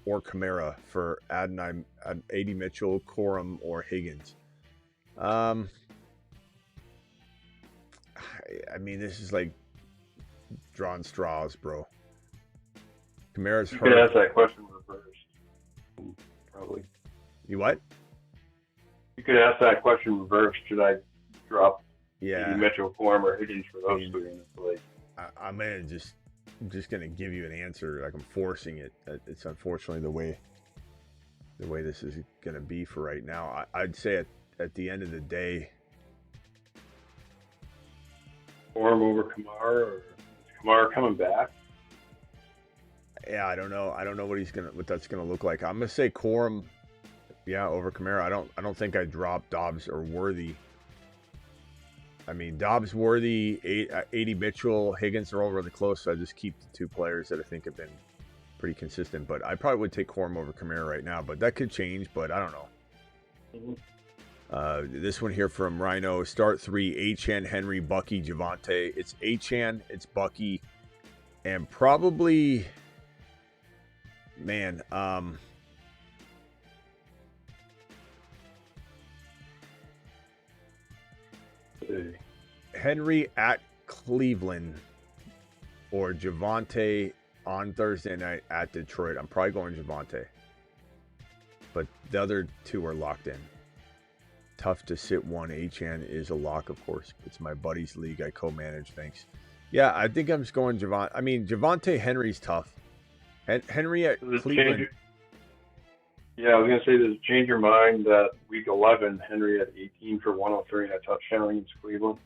Kamara for Adonai, A.D. Mitchell, Corum, or Higgins? I mean, this is like drawing straws, bro. Kamara's hurt. You could ask that question reversed. Probably. You what? You could ask that question reversed. Should I drop Yeah. Mitchell, Corum, or Higgins for those 3 in the league? I'm just gonna give you an answer. Like I'm forcing it. It's unfortunately the way this is gonna be for right now. I'd say at the end of the day, Corum over Kamara, or is Kamara coming back? yeah, I don't know. I don't know what that's gonna look like. I'm gonna say Corum, yeah, over Kamara. I don't think I drop Dobbs or Worthy. I mean, Dobbs, Worthy, A.D. Mitchell, Higgins are all really close, so I just keep the 2 players that I think have been pretty consistent. But I probably would take Corum over Kamara right now, but that could change, but I don't know. This one here from Rhino, start 3, Achane, Henry, Bucky, Javonte. It's Achane, it's Bucky, and probably, man, Henry at Cleveland or Javonte on Thursday night at Detroit. I'm probably going Javonte, but the other 2 are locked in. Tough to sit one. Achane is a lock, of course. It's my buddy's league. I co-manage. Thanks. Yeah, I think I'm just going Javonte. I mean, Javonte Henry's tough. Henry at Cleveland. Yeah, I was going to say, does it change your mind that week 11, Henry had 18 for 103 and a touchdown against Cleveland?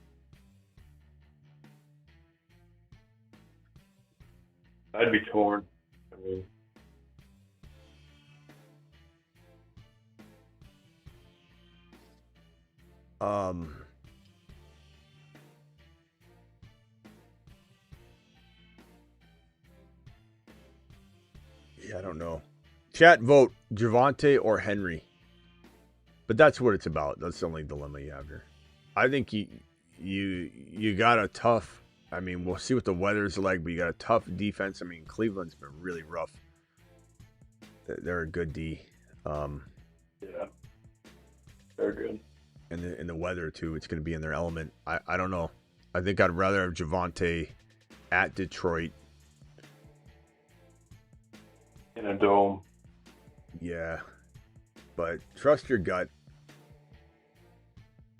I'd be torn. I mean, yeah, I don't know. Chat vote Javonte or Henry. But that's what it's about. That's the only dilemma you have here. I think you got a tough. I mean, we'll see what the weather's like, but you got a tough defense. I mean, Cleveland's been really rough. They're a good D. Yeah, they're good. And in the weather too, it's going to be in their element. I don't know. I think I'd rather have Javonte at Detroit In a dome. Yeah, but trust your gut.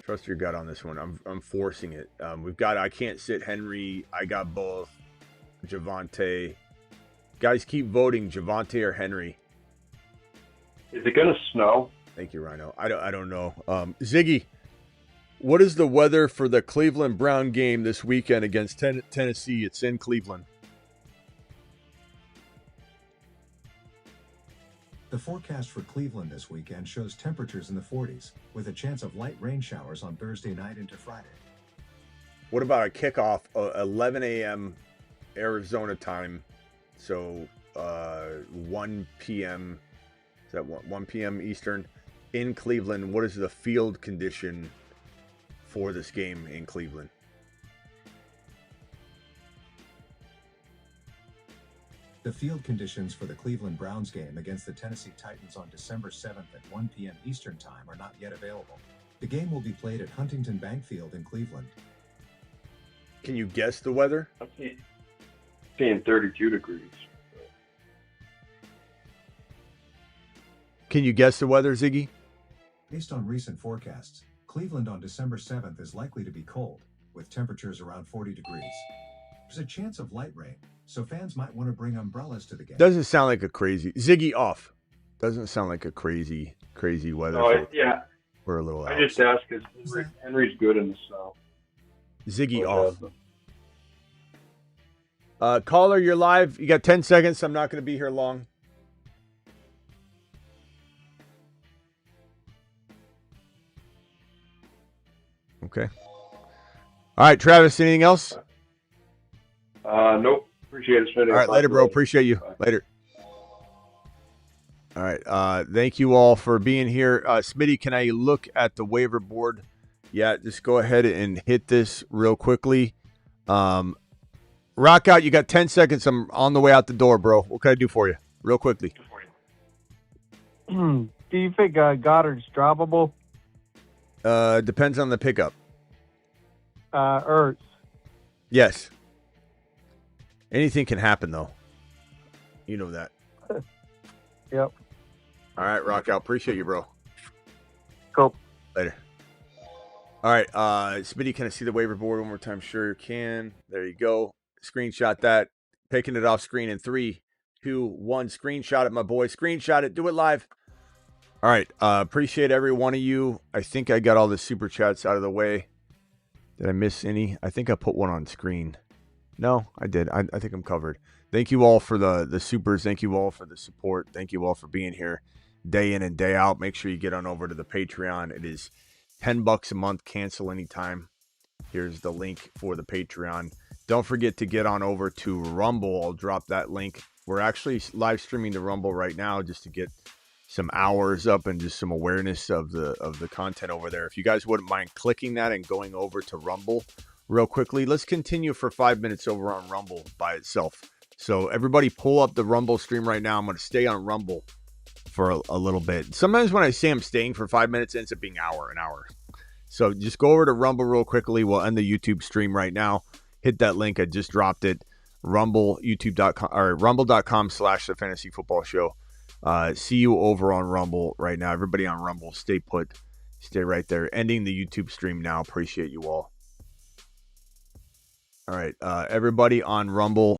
Trust your gut on this one. I'm forcing it. I can't sit Henry. I got both. Javonte. Guys, keep voting Javonte or Henry. Is it gonna snow? Thank you, Rhino. I don't know. Ziggy, what is the weather for the Cleveland Brown game this weekend against Tennessee? It's in Cleveland. The forecast for Cleveland this weekend shows temperatures in the 40s, with a chance of light rain showers on Thursday night into Friday. What about a kickoff, 11 a.m. Arizona time? So 1 p.m. Is that 1 p.m. Eastern in Cleveland? What is the field condition for this game in Cleveland? The field conditions for the Cleveland Browns game against the Tennessee Titans on December 7th at 1 p.m. Eastern Time are not yet available. The game will be played at Huntington Bank Field in Cleveland. Can you guess the weather? I'm seeing 32 degrees. Can you guess the weather, Ziggy? Based on recent forecasts, Cleveland on December 7th is likely to be cold, with temperatures around 40 degrees. There's a chance of light rain, so fans might want to bring umbrellas to the game. Doesn't sound like a crazy... Ziggy off. Doesn't sound like a crazy weather. Yeah. We're a little out. I just asked because Henry's good in the snow. Ziggy off. Caller, you're live. You got 10 seconds. I'm not going to be here long. Okay. All right, Travis, anything else? Nope. Appreciate it, Smitty. All right, later, bro. Appreciate you. Bye. Later. All right. Thank you all for being here. Smitty, can I look at the waiver board? Yeah, just go ahead and hit this real quickly. Rock out. You got 10 seconds. I'm on the way out the door, bro. What can I do for you? Real quickly. Do you think Goddard's droppable? Depends on the pickup. Ertz. Yes. Anything can happen, though. You know that. Yep. All right, Rock out. Appreciate you, bro. Cool. Later. All right, Smitty, can I see the waiver board one more time? Sure can. There you go. Screenshot that. Taking it off screen in 3, 2, 1. Screenshot it, my boy. Screenshot it. Do it live. All right. Appreciate every one of you. I think I got all the super chats out of the way. Did I miss any? I think I put one on screen. No, I did. I think I'm covered. Thank you all for the supers. Thank you all for the support. Thank you all for being here day in and day out. Make sure you get on over to the Patreon. It is $10 a month. Cancel anytime. Here's the link for the Patreon. Don't forget to get on over to Rumble. I'll drop that link. We're actually live streaming to Rumble right now just to get some hours up and just some awareness of the content over there. If you guys wouldn't mind clicking that and going over to Rumble real quickly. Let's continue for 5 minutes over on Rumble by itself. So everybody pull up the Rumble stream right now. I'm going to stay on Rumble for a little bit. Sometimes when I say I'm staying for 5 minutes, it ends up being an hour. So just go over to Rumble real quickly. We'll end the YouTube stream right now. Hit that link. I just dropped it. Rumble, youtube.com or rumble.com/the fantasy football show. See you over on Rumble right now. Everybody on Rumble, stay put. Stay right there. Ending the YouTube stream now. Appreciate you all. All right. Everybody on Rumble,